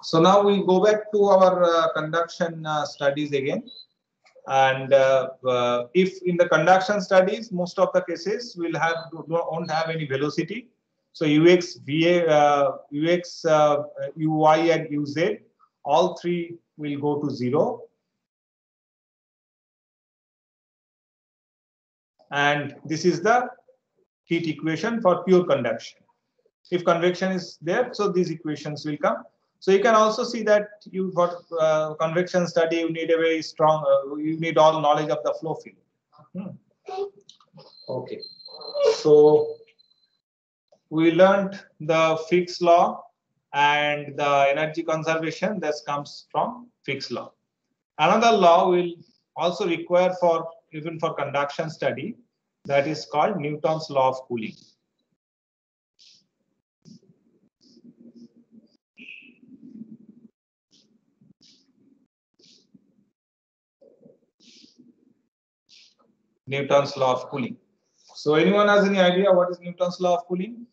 So now we go back to our conduction studies again. And if in the conduction studies, most of the cases will have won't have any velocity. So ux, va, ux, uy, and uz, all three will go to 0. And this is the heat equation for pure conduction. If convection is there, so these equations will come. So you can also see that you got convection study, you need a very strong, you need all knowledge of the flow field. Okay. So we learned the Fick's law and the energy conservation that comes from Fick's law. Another law will also require for even for conduction study, that is called Newton's law of cooling. Newton's law of cooling. So anyone has any idea what is Newton's law of cooling?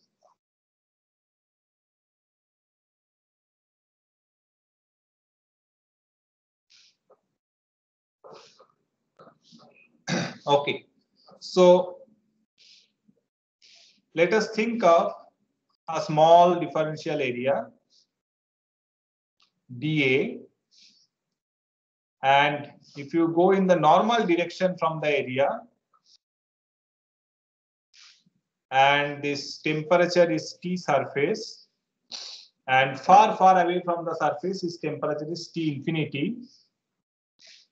Okay. So let us think of a small differential area dA, and if you go in the normal direction from the area, and this temperature is T surface, and far away from the surface is temperature is T infinity,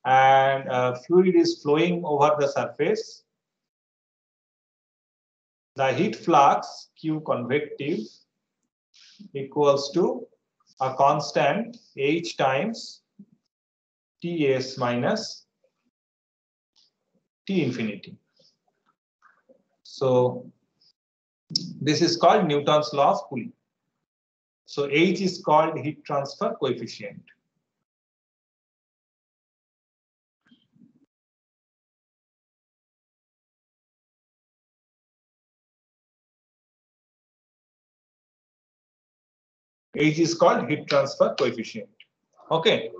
and fluid is flowing over the surface, the heat flux Q convective equals to a constant H times Ts minus T infinity. So this is called Newton's law of cooling. So H is called heat transfer coefficient. H is called heat transfer coefficient. Okay.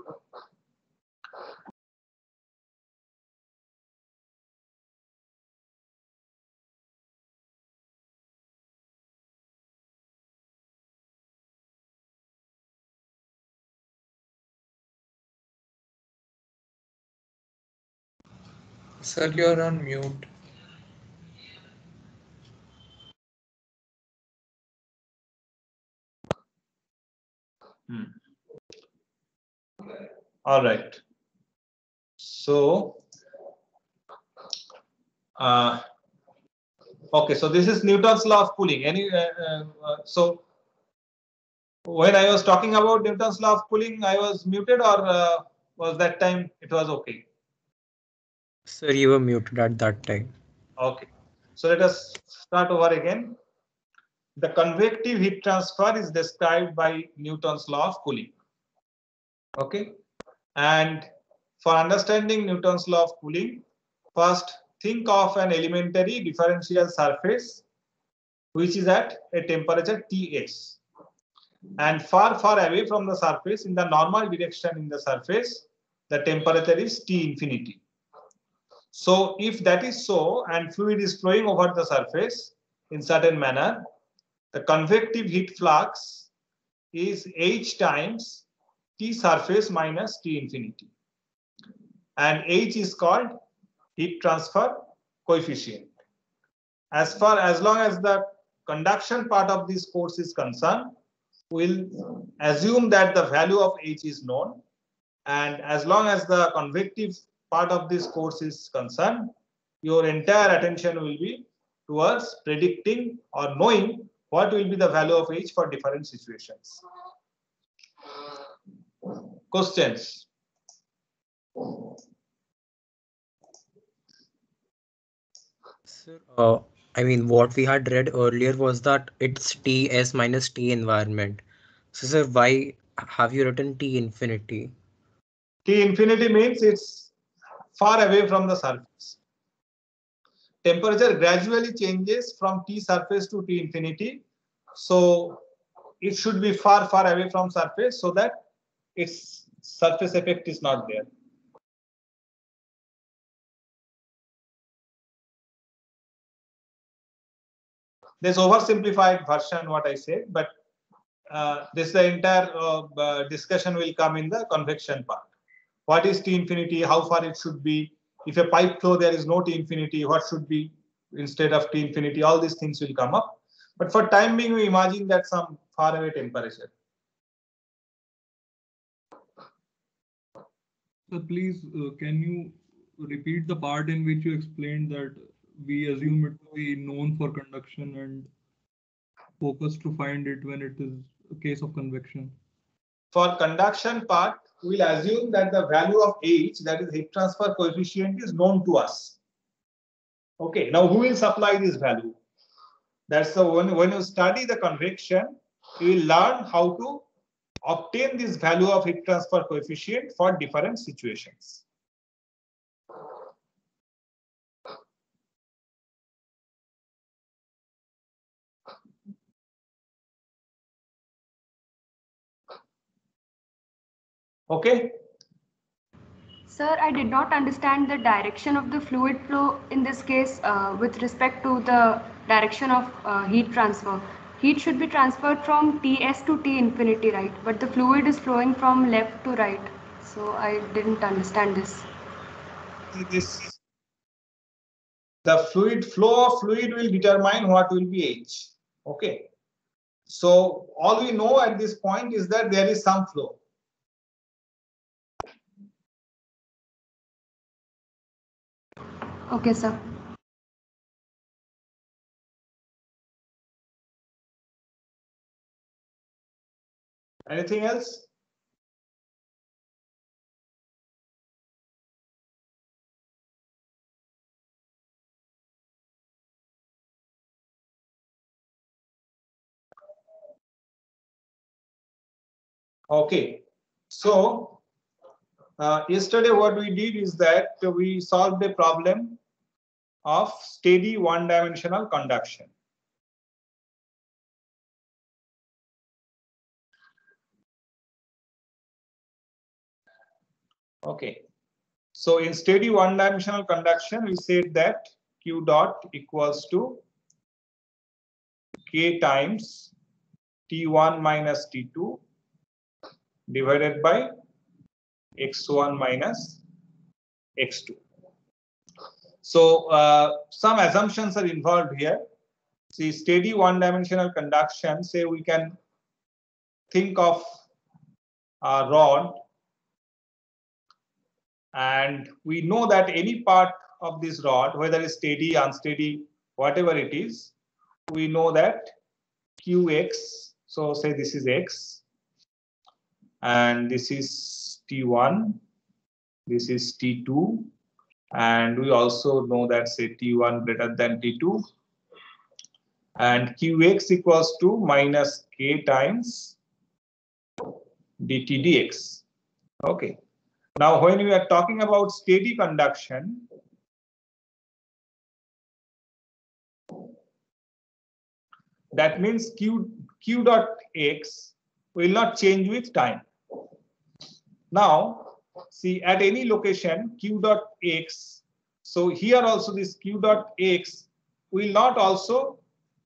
Sir, you're on mute. All right. So, okay. So this is Newton's law of cooling. So when I was talking about Newton's law of cooling, I was muted, or was that time it was okay? Sir, you were muted at that time. Okay. So let us start over again. The convective heat transfer is described by Newton's law of cooling. Okay. And for understanding Newton's law of cooling, first think of an elementary differential surface which is at a temperature Ts. And far away from the surface, in the normal direction in the surface, the temperature is T infinity. So if that is so and fluid is flowing over the surface in certain manner, the convective heat flux is H times T surface minus T infinity. And H is called heat transfer coefficient. As long as the conduction part of this course is concerned, we'll assume that the value of H is known. And as long as the convective part of this course is concerned, your entire attention will be towards predicting or knowing what will be the value of H for different situations. Questions? Sir, I mean, what we had read earlier was that it's Ts minus T environment. So, sir, why have you written T infinity? T infinity means it's far away from the surface. Temperature gradually changes from T surface to T infinity. So it should be far away from surface so that its surface effect is not there. This oversimplified version what I said, but this the entire discussion will come in the convection part. What is T infinity? How far it should be? If a pipe flow there is no T infinity, what should be instead of T infinity? All these things will come up. But for time being, we imagine that some far away temperature. So please, can you repeat the part in which you explained that we assume it to be known for conduction and focus to find it when it is a case of convection? For conduction part, we'll assume that the value of H, that is heat transfer coefficient, is known to us. Okay, now who will supply this value? That's the one. When you study the convection, you will learn how to obtain this value of heat transfer coefficient for different situations. Okay. Sir, I did not understand the direction of the fluid flow in this case with respect to the direction of heat transfer. Heat should be transferred from Ts to T infinity, right? But the fluid is flowing from left to right. So I didn't understand this. The flow of fluid will determine what will be H. Okay. So all we know at this point is that there is some flow. Okay, sir. Anything else? Okay. So yesterday what we did is that we solved a problem of steady one-dimensional conduction. Okay. So in steady one-dimensional conduction, we said that Q dot equals to K times T1 minus T2 divided by X1 minus X2. So some assumptions are involved here. See, steady one-dimensional conduction, say we can think of a rod, and we know that any part of this rod, whether it's steady, unsteady, whatever it is, we know that Qx, so say this is x, and this is T1, this is T2, and we also know that say T1 greater than T2, and Qx equals to minus k times dt dx. Okay. Now, when we are talking about steady conduction, that means q dot x will not change with time. Now, see, at any location q dot x, so here also this q dot x will not also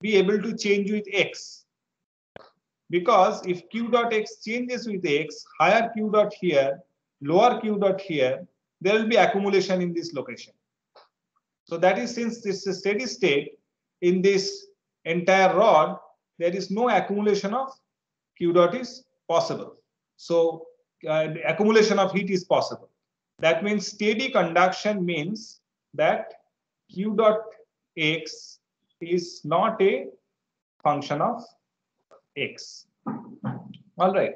be able to change with x, because if q dot x changes with x, higher q dot here, lower q dot here, there will be accumulation in this location. So that is, since this is a steady state in this entire rod, there is no accumulation of q dot is possible. So the accumulation of heat is possible. That means steady conduction means that q dot x is not a function of x. All right.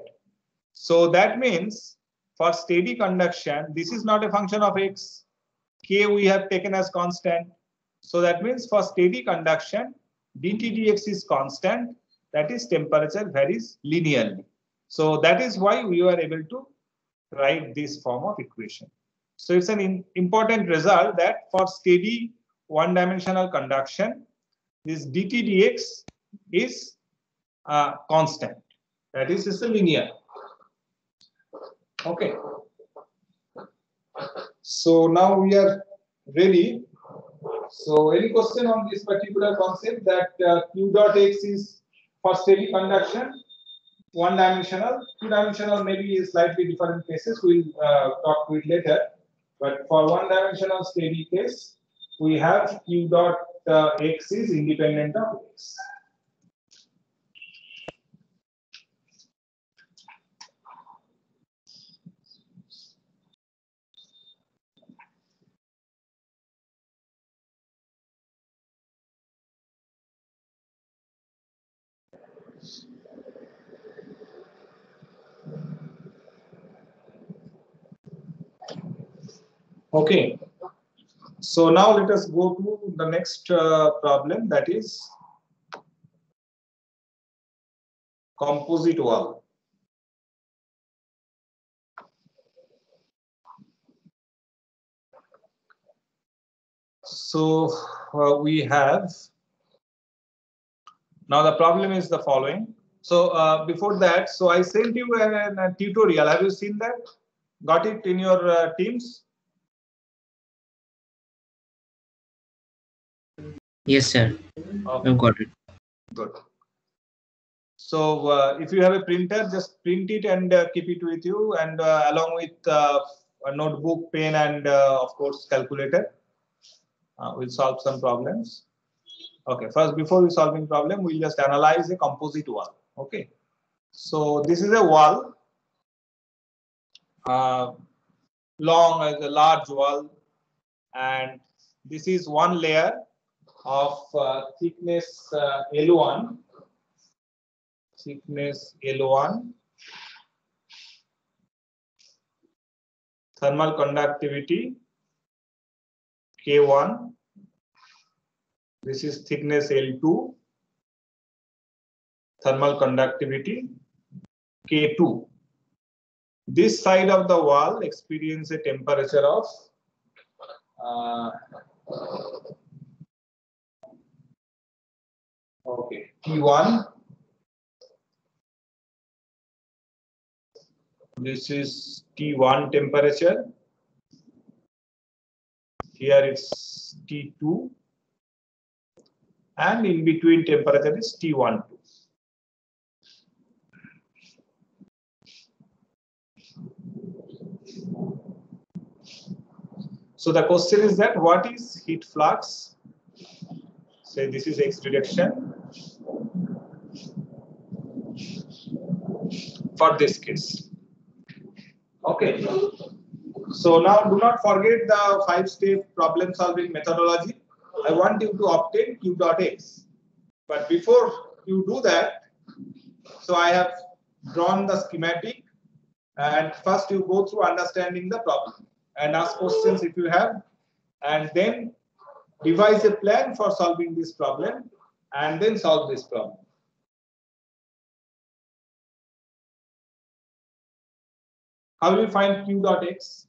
So that means for steady conduction, this is not a function of x. K we have taken as constant. So that means for steady conduction, dt dx is constant. That is, temperature varies linearly. So that is why we were able to write this form of equation. So it's an important result that for steady one-dimensional conduction, this dt dx is constant. That is, it's a linear. Okay. So now we are ready. So any question on this particular concept that q dot x is for steady conduction, one-dimensional, two-dimensional maybe is slightly different cases. We'll talk to it later. But for one-dimensional steady case, we have q dot x is independent of x. Okay, so now let us go to the next problem, that is composite wall. So we have, now the problem is the following. So before that, so I sent you a tutorial. Have you seen that? Got it in your Teams? Yes, sir. Okay. I've got it. Good. So if you have a printer, just print it and keep it with you, and along with a notebook, pen, and of course calculator. We'll solve some problems. Okay, first before we solving problem, we'll just analyze a composite wall. Okay, so this is a wall, long as a large wall, and this is one layer of thickness L1. Thickness L1, thermal conductivity K1, this is thickness L2, thermal conductivity K2. This side of the wall experiences a temperature of T1. This is T1 temperature. Here it's T2. And in between temperature is T1. So the question is that what is heat flux? Say this is x direction for this case. Okay. So now do not forget the 5-step problem solving methodology. I want you to obtain q dot x. But before you do that, so I have drawn the schematic, and first you go through understanding the problem and ask questions if you have, and then devise a plan for solving this problem and then solve this problem. How will you find q dot x?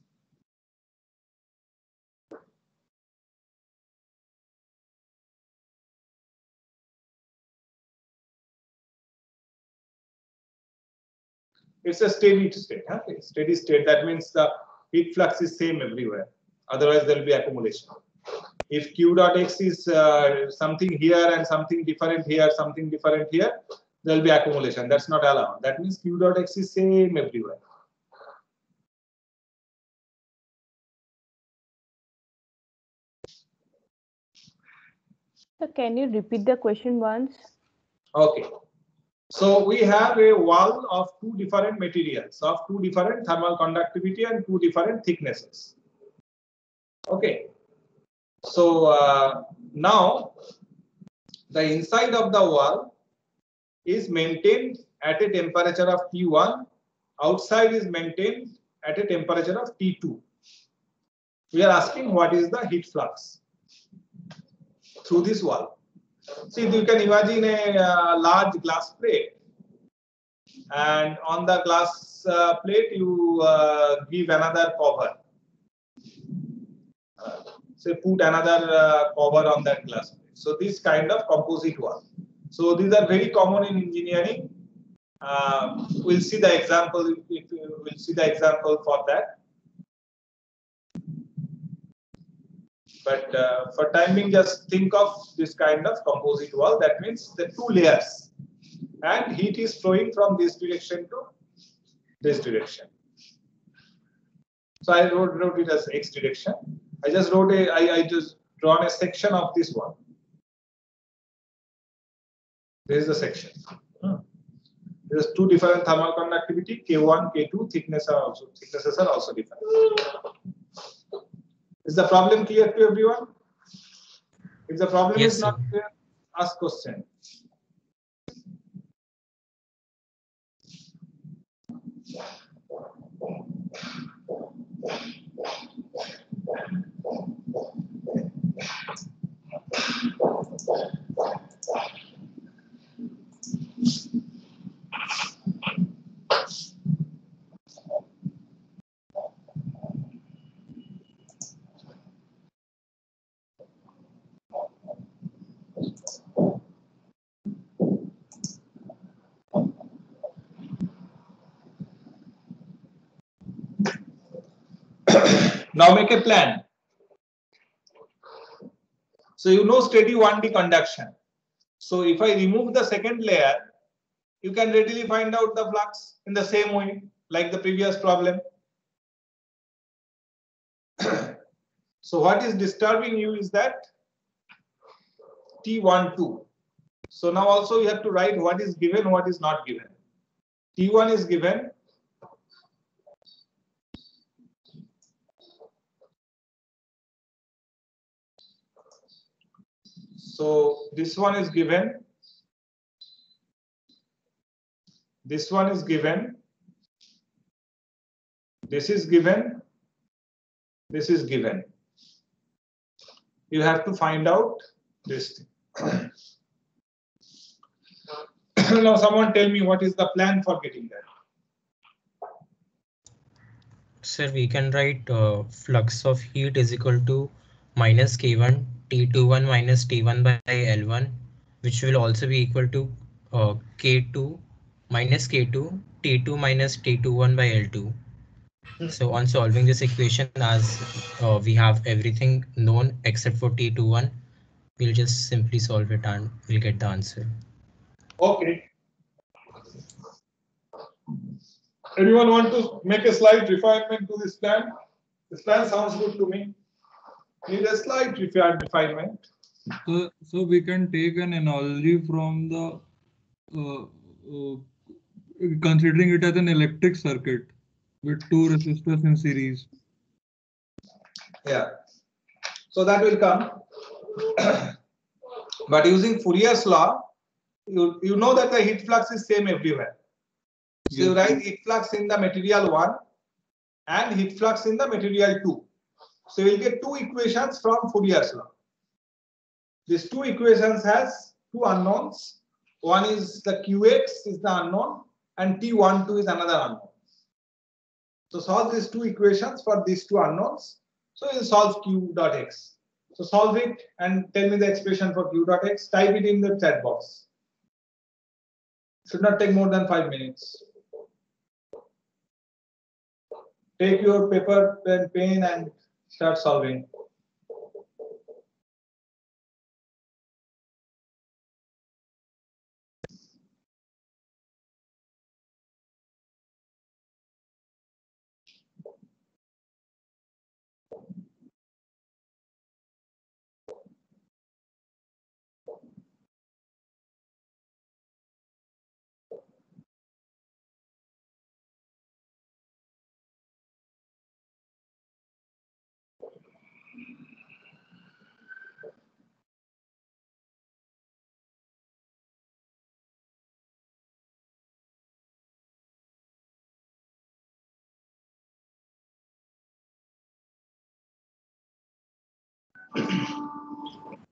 It's a steady state. Okay? Steady state, that means the heat flux is same everywhere. Otherwise, there will be accumulation. If q dot x is something here and something different here, something different here, there will be accumulation. That's not allowed. That means q dot x is same everywhere. So can you repeat the question once? Okay. So we have a wall of two different materials, of two different thermal conductivity and two different thicknesses. Okay. So now the inside of the wall is maintained at a temperature of T1, outside is maintained at a temperature of T2. We are asking what is the heat flux through this wall. See, you can imagine a large glass plate, and on the glass plate you give another cover. Say put another cover on that glass plate. So this kind of composite wall. So these are very common in engineering. We'll see the example. We'll see the example for that. But for time being, just think of this kind of composite wall. That means the two layers, and heat is flowing from this direction to this direction. So I wrote it as x direction. I just wrote I just drawn a section of this one. This is the section. There's two different thermal conductivity, K1, K2, thicknesses are also different. Is the problem clear to everyone? If the problem is not clear, ask question. Now make a plan. So you know steady 1D conduction. So if I remove the second layer, you can readily find out the flux in the same way like the previous problem. So what is disturbing you is that T12. So now also you have to write what is given, what is not given. T1 is given. So this one is given. This one is given. This is given. This is given. You have to find out this thing. Now someone tell me what is the plan for getting that. Sir, we can write flux of heat is equal to minus K1 T21 minus T1 by L1, which will also be equal to K2 minus K2 T2 minus T21 by L2. So on solving this equation, as we have everything known except for T21, we'll just simply solve it and we'll get the answer. Okay. Everyone want to make a slight refinement to this plan? This plan sounds good to me. Need a slight refinement. So we can take an analogy from the considering it as an electric circuit with two resistors in series. Yeah. So that will come. But using Fourier's law, you know that the heat flux is same everywhere. So you write heat flux in the material 1 and heat flux in the material 2. So you will get two equations from Fourier's law. These two equations has two unknowns. One is the Qx is the unknown and T12 is another unknown. So solve these two equations for these two unknowns. So you solve Q dot x. So solve it and tell me the expression for Q dot x. Type it in the chat box. Should not take more than 5 minutes. Take your paper and pen and start solving.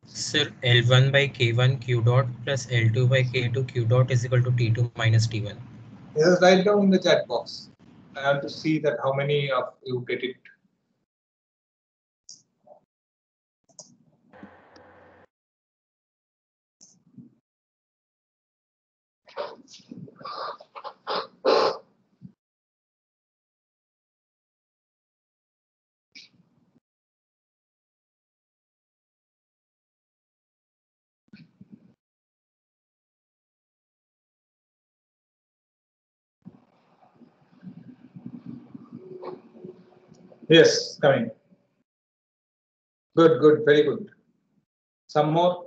Sir, L1 by K1 Q dot plus L2 by K2 Q dot is equal to T2 minus T1. Yes, write down in the chat box. I have to see that how many of you get it. Yes, coming. Good, good, very good. Some more.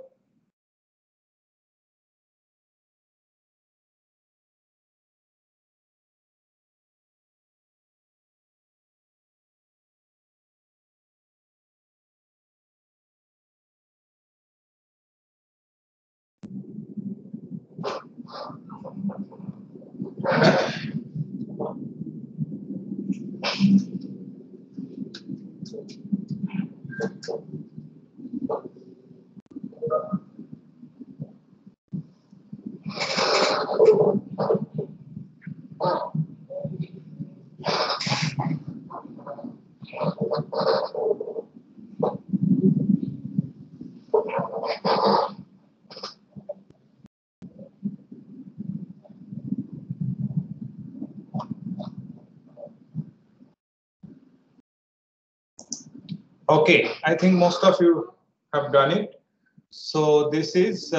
Okay, I think most of you have done it. So this is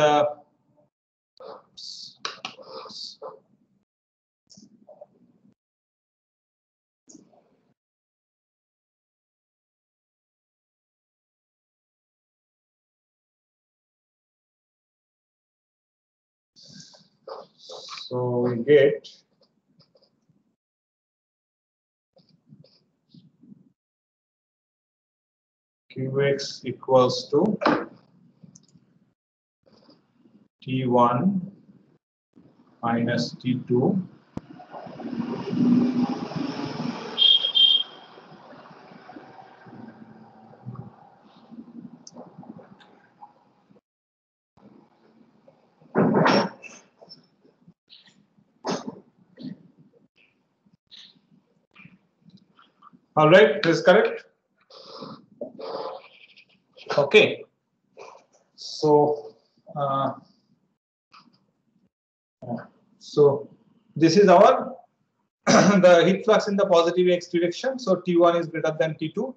so we get Qx equals to T1 minus T2 all right, this is correct. Okay, so this is our the heat flux in the positive x direction. So T1 is greater than T2.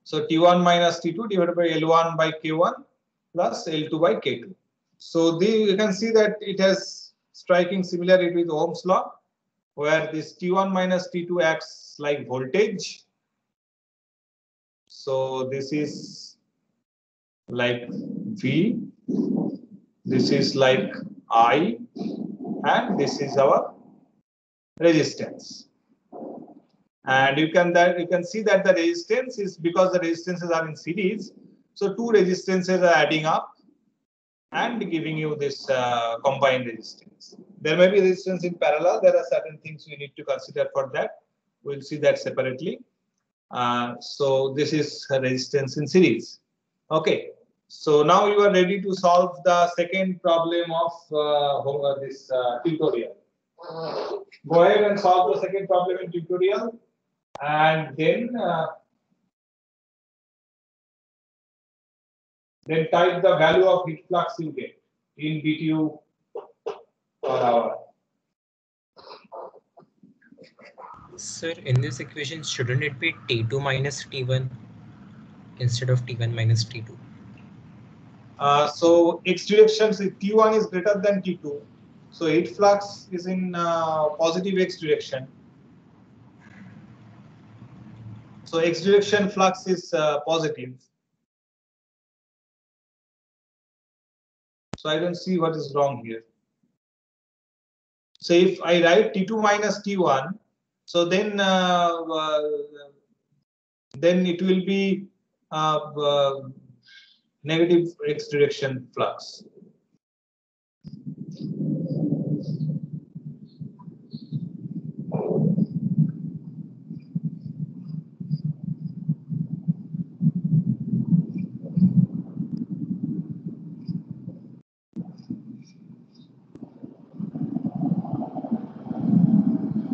So T1 minus T2 divided by L1 by K1 plus L2 by K2. So you can see that it has striking similarity with Ohm's law, where this T1 minus T2 acts like voltage. So this is like V, this is like I, and this is our resistance. And you can see that the resistance is, because the resistances are in series, so two resistances are adding up and giving you this combined resistance. There may be resistance in parallel. There are certain things we need to consider for that. We'll see that separately. So this is a resistance in series. Okay. So now you are ready to solve the second problem of this tutorial. Go ahead and solve the second problem in tutorial, and then type the value of heat flux you get in BTU per hour. Sir, in this equation, shouldn't it be T2 minus T1 instead of T1 minus T2? So X direction, T1 is greater than T2. So heat flux is in positive X direction. So X direction flux is positive. So I don't see what is wrong here. So if I write T2 minus T1, so then it will be negative X direction flux.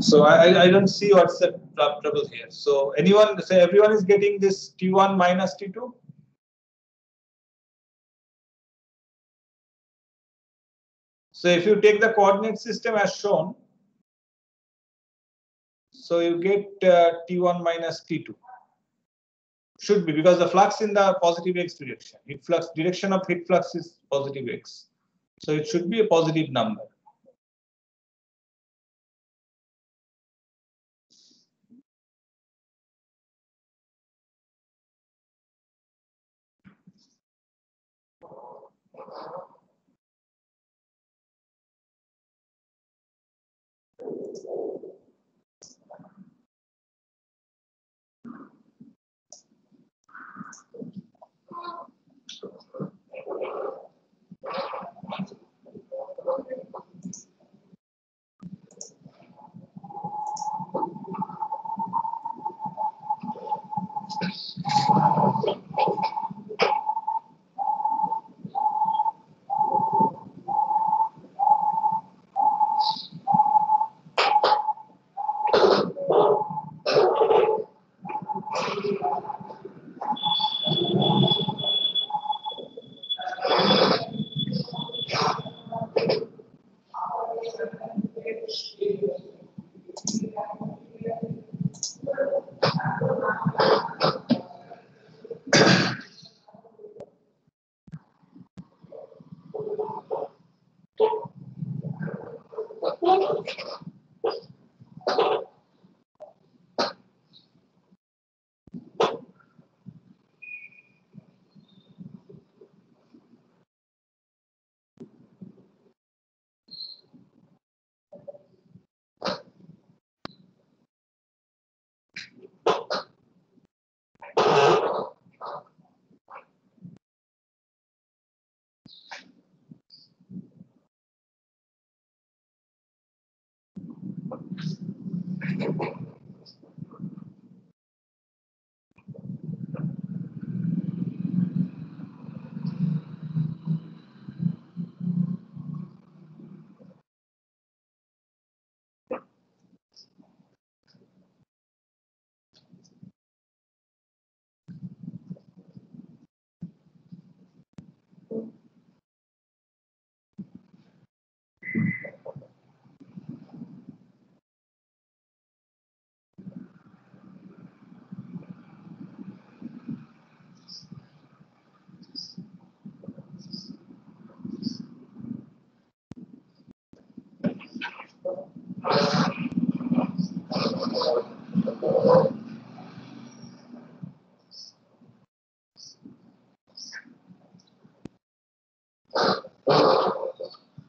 So I don't see what's the trouble here. So anyone say everyone is getting this T1 minus T2? So if you take the coordinate system as shown, so you get T1 minus T2. Should be, because the flux in the positive X direction. Heat flux, direction of heat flux is positive X. So it should be a positive number.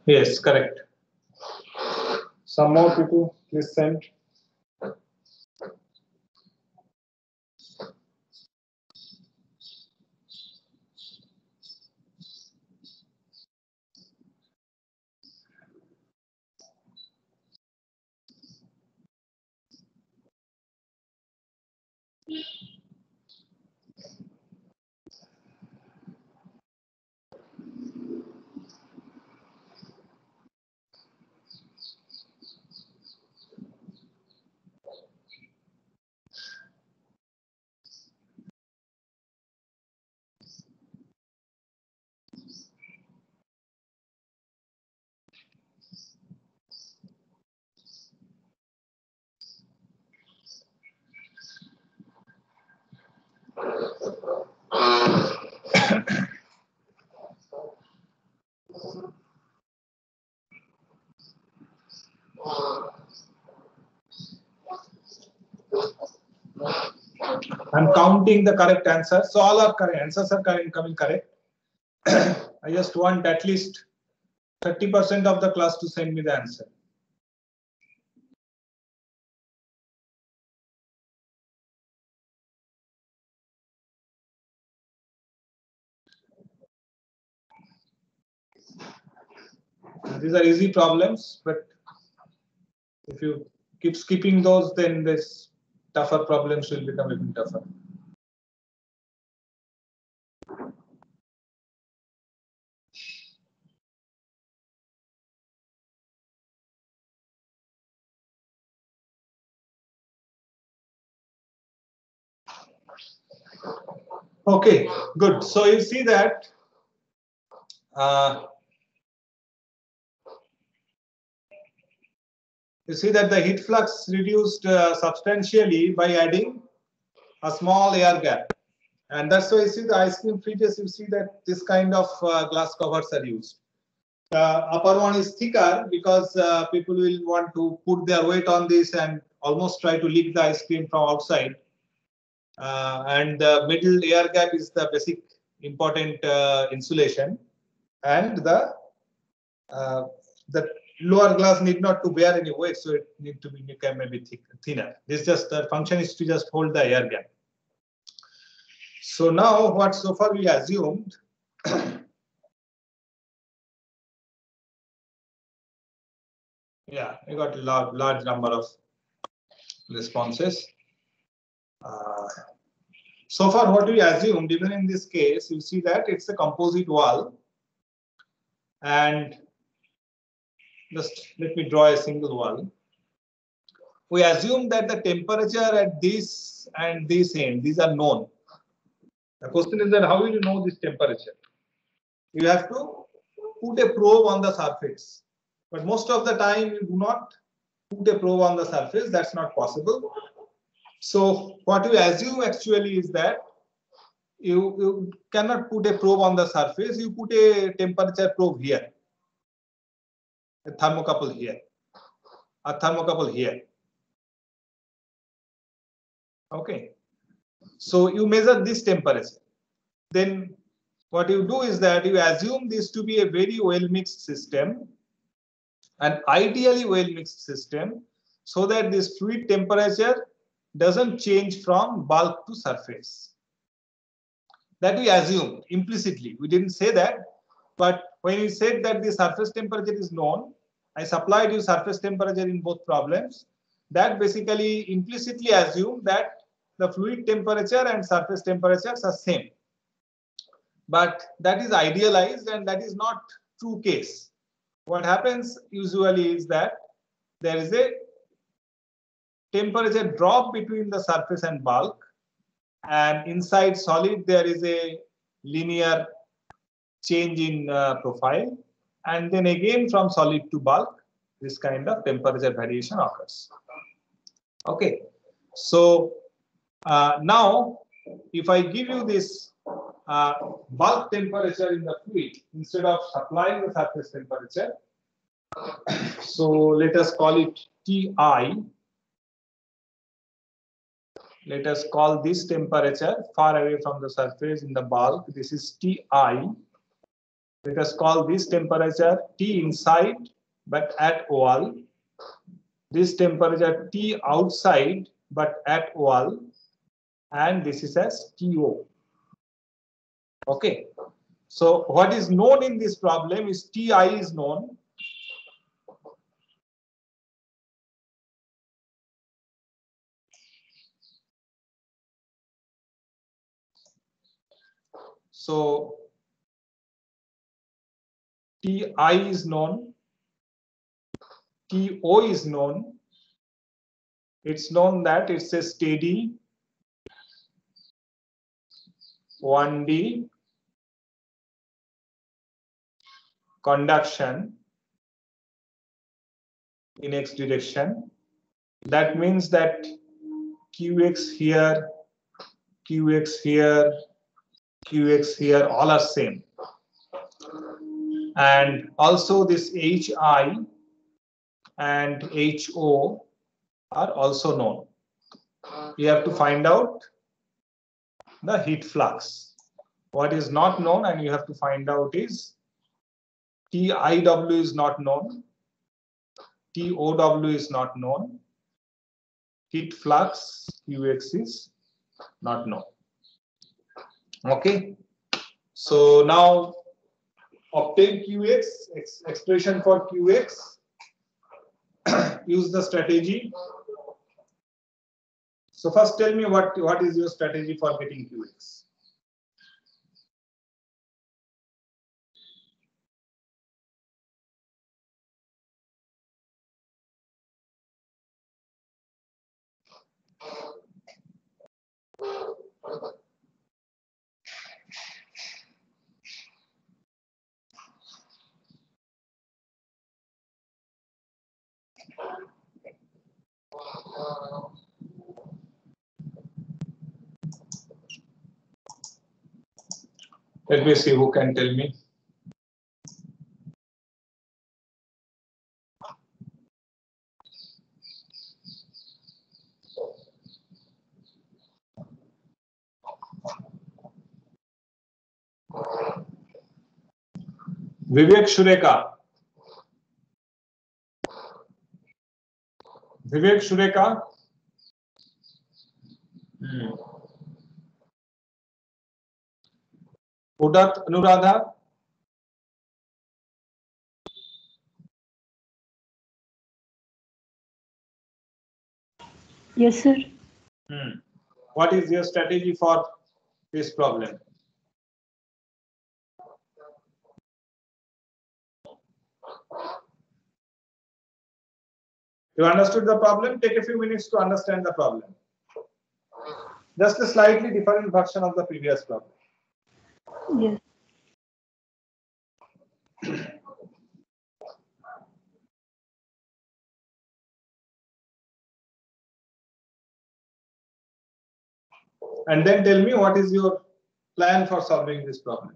Yes, correct. Some more people, please send. I'm counting the correct answers. So all are correct. Answers are coming correct. I just want at least 30% of the class to send me the answer. These are easy problems, but if you keep skipping those, then this tougher problems will become even tougher. Okay, good. So you see that the heat flux reduced substantially by adding a small air gap, and that's why you see the ice cream fridges. You see that this kind of glass covers are used. The upper one is thicker because people will want to put their weight on this and almost try to leak the ice cream from outside. And the middle air gap is the basic important insulation, and the lower glass need not to bear any weight, so it need to be maybe thinner. This just the function is to just hold the air gap. So now what so far we assumed. Yeah, we got a large number of responses. So far what we assumed, even in this case, you see that it's a composite wall, and just let me draw a single wall. We assume that the temperature at this and this end, these are known. The question is that how will you know this temperature? You have to put a probe on the surface, but most of the time you do not put a probe on the surface. That's not possible. So what you assume actually is that you cannot put a probe on the surface. You put a temperature probe here, a thermocouple here, a thermocouple here. Okay. So you measure this temperature. Then what you do is that you assume this to be a very well mixed system, an ideally well mixed system, so that this fluid temperature doesn't change from bulk to surface. That we assume implicitly. We didn't say that, but when you said that the surface temperature is known, I supplied you surface temperature in both problems. That basically implicitly assumed that the fluid temperature and surface temperatures are same. But that is idealized, and that is not true case. What happens usually is that there is a temperature drop between the surface and bulk, and inside solid there is a linear change in profile, and then again from solid to bulk this kind of temperature variation occurs. Okay, so now if I give you this bulk temperature in the fluid instead of supplying the surface temperature, so let us call it Ti. Let us call this temperature far away from the surface in the bulk. This is Ti. Let us call this temperature T inside but at wall. This temperature T outside but at wall, and this is as TO. Okay. So what is known in this problem is Ti is known. So Ti is known, To is known. It's known that it's a steady 1D conduction in x direction. That means that Qx here, Qx here, Qx here, all are same. And also this Hi and Ho are also known. You have to find out the heat flux. What is not known and you have to find out is TIW is not known, TOW is not known, heat flux Qx is not known. Okay. So now obtain Qx, expression for Qx, use the strategy. So first tell me what is your strategy for getting Qx? Let me see who can tell me. Vivek Shureka. Vivek Shureka. Udat Anuradha. Yes, sir. What is your strategy for this problem? You understood the problem? Take a few minutes to understand the problem. Just a slightly different version of the previous problem. Yes. And then tell me what is your plan for solving this problem.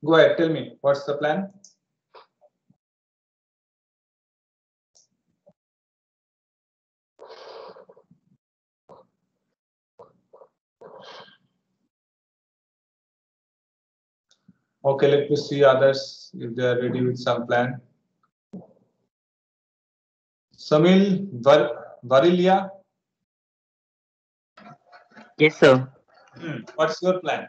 Go ahead, tell me what's the plan. Okay, let me see others if they are ready with some plan. Samil Varilia. Yes, sir. What's your plan?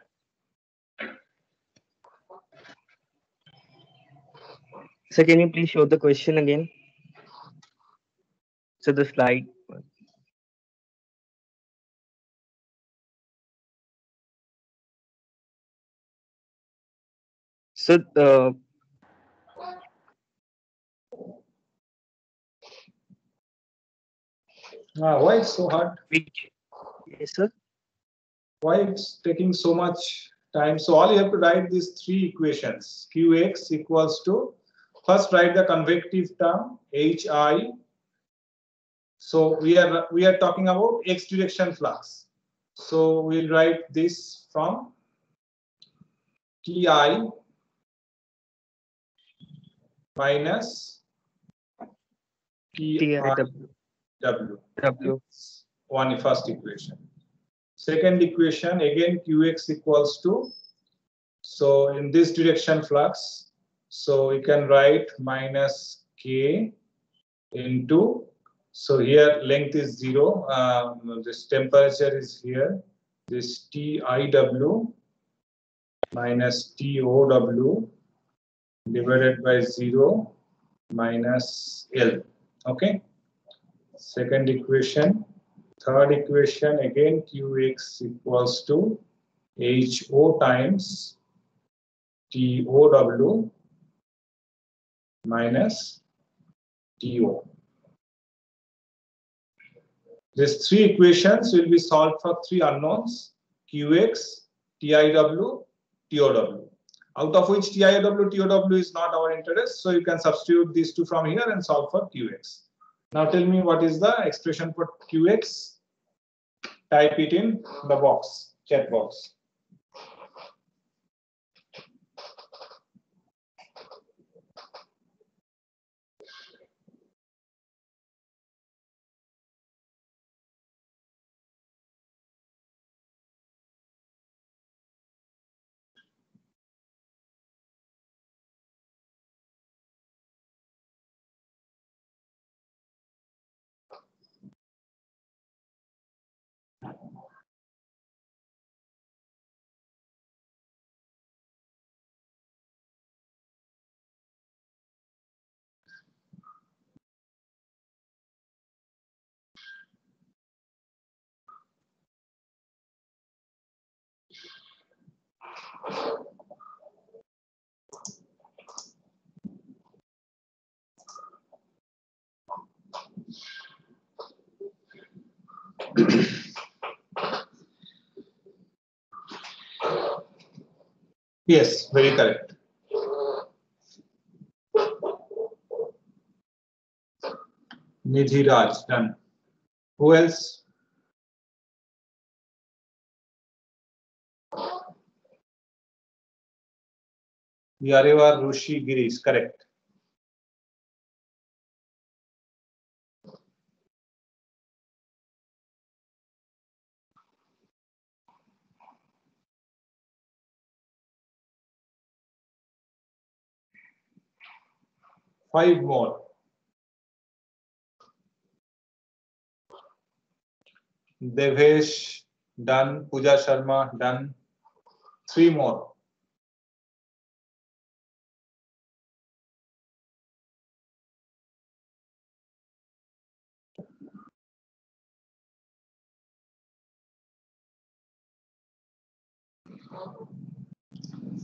So can you please show the question again? So the slide. So why it's so hard? yes, sir. Why it's taking so much time? So all you have to write these three equations. Qx equals to, first write the convective term Hi. So we are talking about x direction flux. So we'll write this from Ti minus TIW. W. One first equation. Second equation again Qx equals to, so in this direction flux, so we can write minus K into, so here length is 0, this temperature is here, this TIW minus TOW divided by 0 minus L. Okay. Second equation. Third equation again Qx equals to HO times TOW minus TO. These three equations will be solved for three unknowns: Qx, TIW, TOW. Out of which TIW, TOW is not our interest, so you can substitute these two from here and solve for Qx. Now tell me what is the expression for Qx. Type it in the box, chat box. Yes, very correct. Nidhi Raj, done. Who else? Yareva Rushi Girish, correct. Five more. Devesh, done. Pooja Sharma, done. Three more.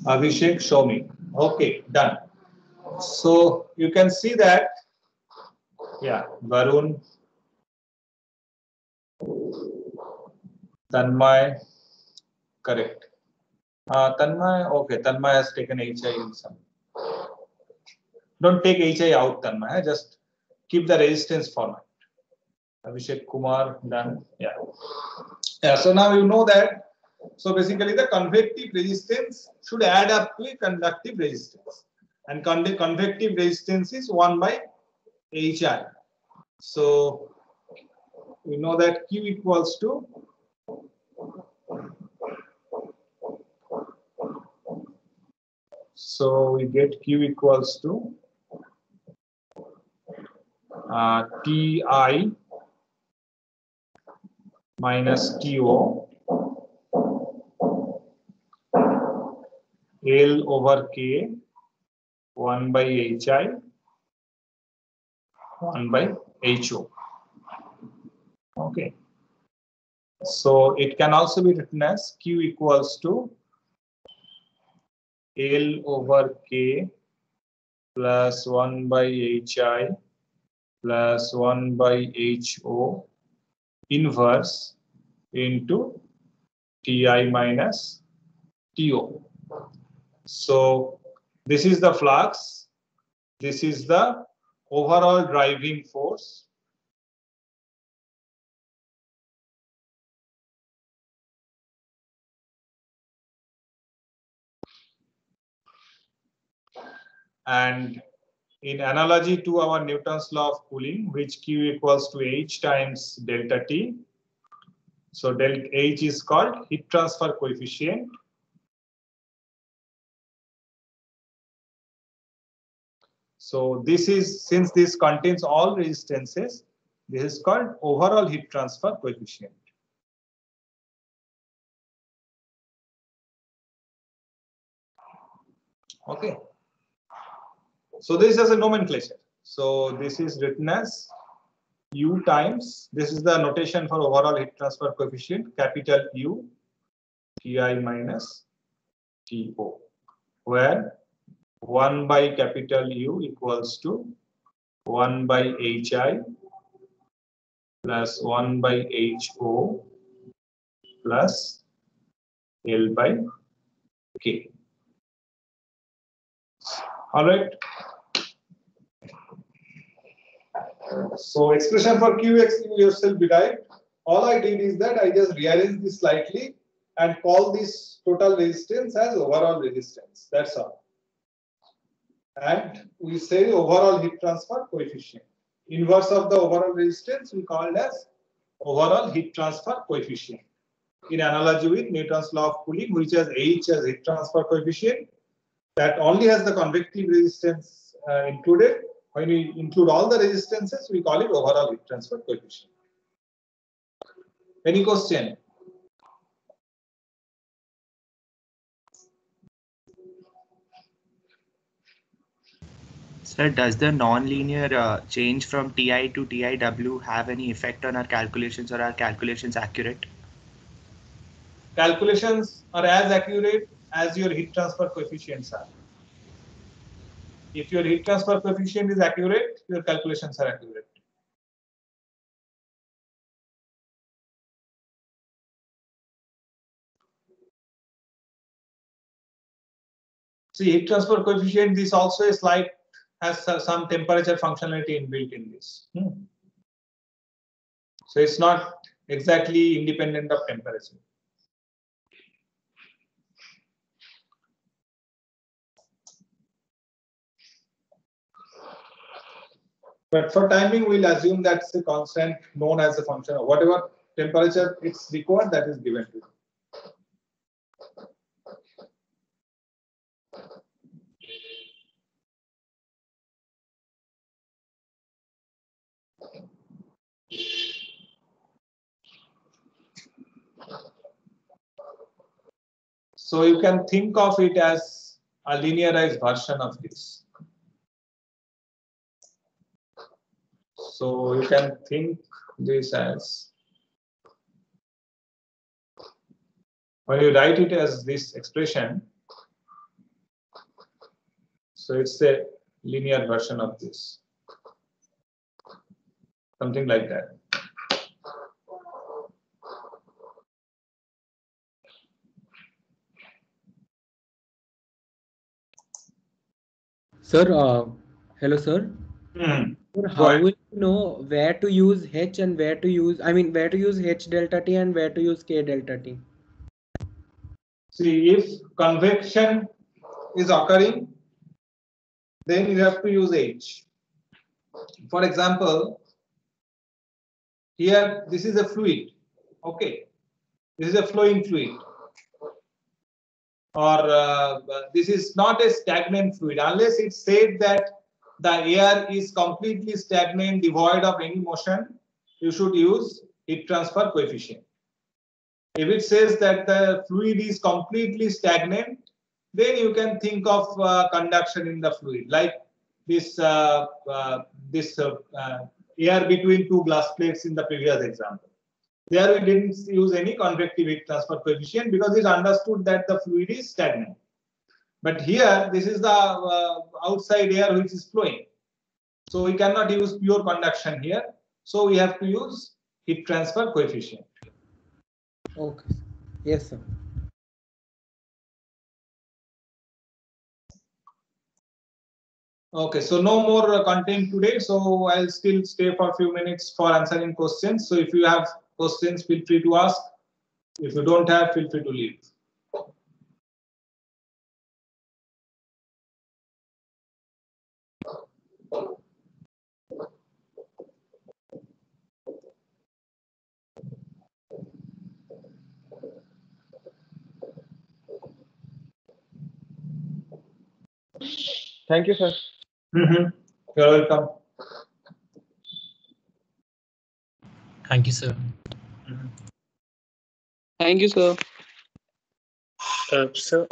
Abhishek, show me. Okay, done. So you can see that, yeah, Varun, Tanmay, correct. Tanmay, okay, Tanmay has taken HI in some. Don't take HI out, Tanmay, just keep the resistance format. Abhishek Kumar, done. Yeah. Yeah, so now you know that. So basically the convective resistance should add up to a conductive resistance. And convective resistance is 1 by HI. So we know that Q equals to we get Q equals to Ti minus TO L over K 1 by HI 1 by HO. Okay. So it can also be written as Q equals to L over K plus 1 by Hi plus 1 by Ho inverse into Ti minus To. So this is the flux. This is the overall driving force. And in analogy to our Newton's law of cooling, which Q equals to H times delta T. So delta H is called heat transfer coefficient. So this is, since this contains all resistances, this is called overall heat transfer coefficient. Okay. So this is a nomenclature. So this is written as U times, this is the notation for overall heat transfer coefficient, capital U, Ti minus To, where 1 by capital U equals to 1 by Hi plus 1 by Ho plus L by K. All right. So expression for Qx you yourself derived. All I did is that I just rearranged this slightly and call this total resistance as overall resistance. That's all. And we say overall heat transfer coefficient. Inverse of the overall resistance we called as overall heat transfer coefficient. In analogy with Newton's law of cooling, which has H as heat transfer coefficient, that only has the convective resistance included. When we include all the resistances, we call it overall heat transfer coefficient. Any question? Sir, does the non-linear change from Ti to Tiw have any effect on our calculations, or are calculations accurate? Calculations are as accurate as your heat transfer coefficients are. If your heat transfer coefficient is accurate, your calculations are accurate. See, heat transfer coefficient, this also is like has some temperature functionality inbuilt in this. So it's not exactly independent of temperature. But for timing, we'll assume that's a constant known as a function of whatever temperature it's required, that is given to you. So you can think of it as a linearized version of this. So you can think this as, when you write it as this expression, so it's a linear version of this. Something like that. Sir, hello, sir. Sir, how will you know where to use H and where to use, where to use H delta T and where to use K delta T? See, if convection is occurring, then you have to use H. For example, here this is a fluid. Okay, this is a flowing fluid. Or this is not a stagnant fluid, unless it's said that the air is completely stagnant, devoid of any motion, you should use heat transfer coefficient. If it says that the fluid is completely stagnant, then you can think of conduction in the fluid, like this air between two glass plates in the previous example. There we didn't use any convective heat transfer coefficient because it's understood that the fluid is stagnant. But here, this is the outside air which is flowing. So we cannot use pure conduction here. So we have to use heat transfer coefficient. Okay. Yes, sir. Okay, so no more content today. So I'll still stay for a few minutes for answering questions. So if you have questions, feel free to ask. If you don't have, feel free to leave. Thank you, sir. You're welcome. Thank you, sir. Thank you, sir. Sir,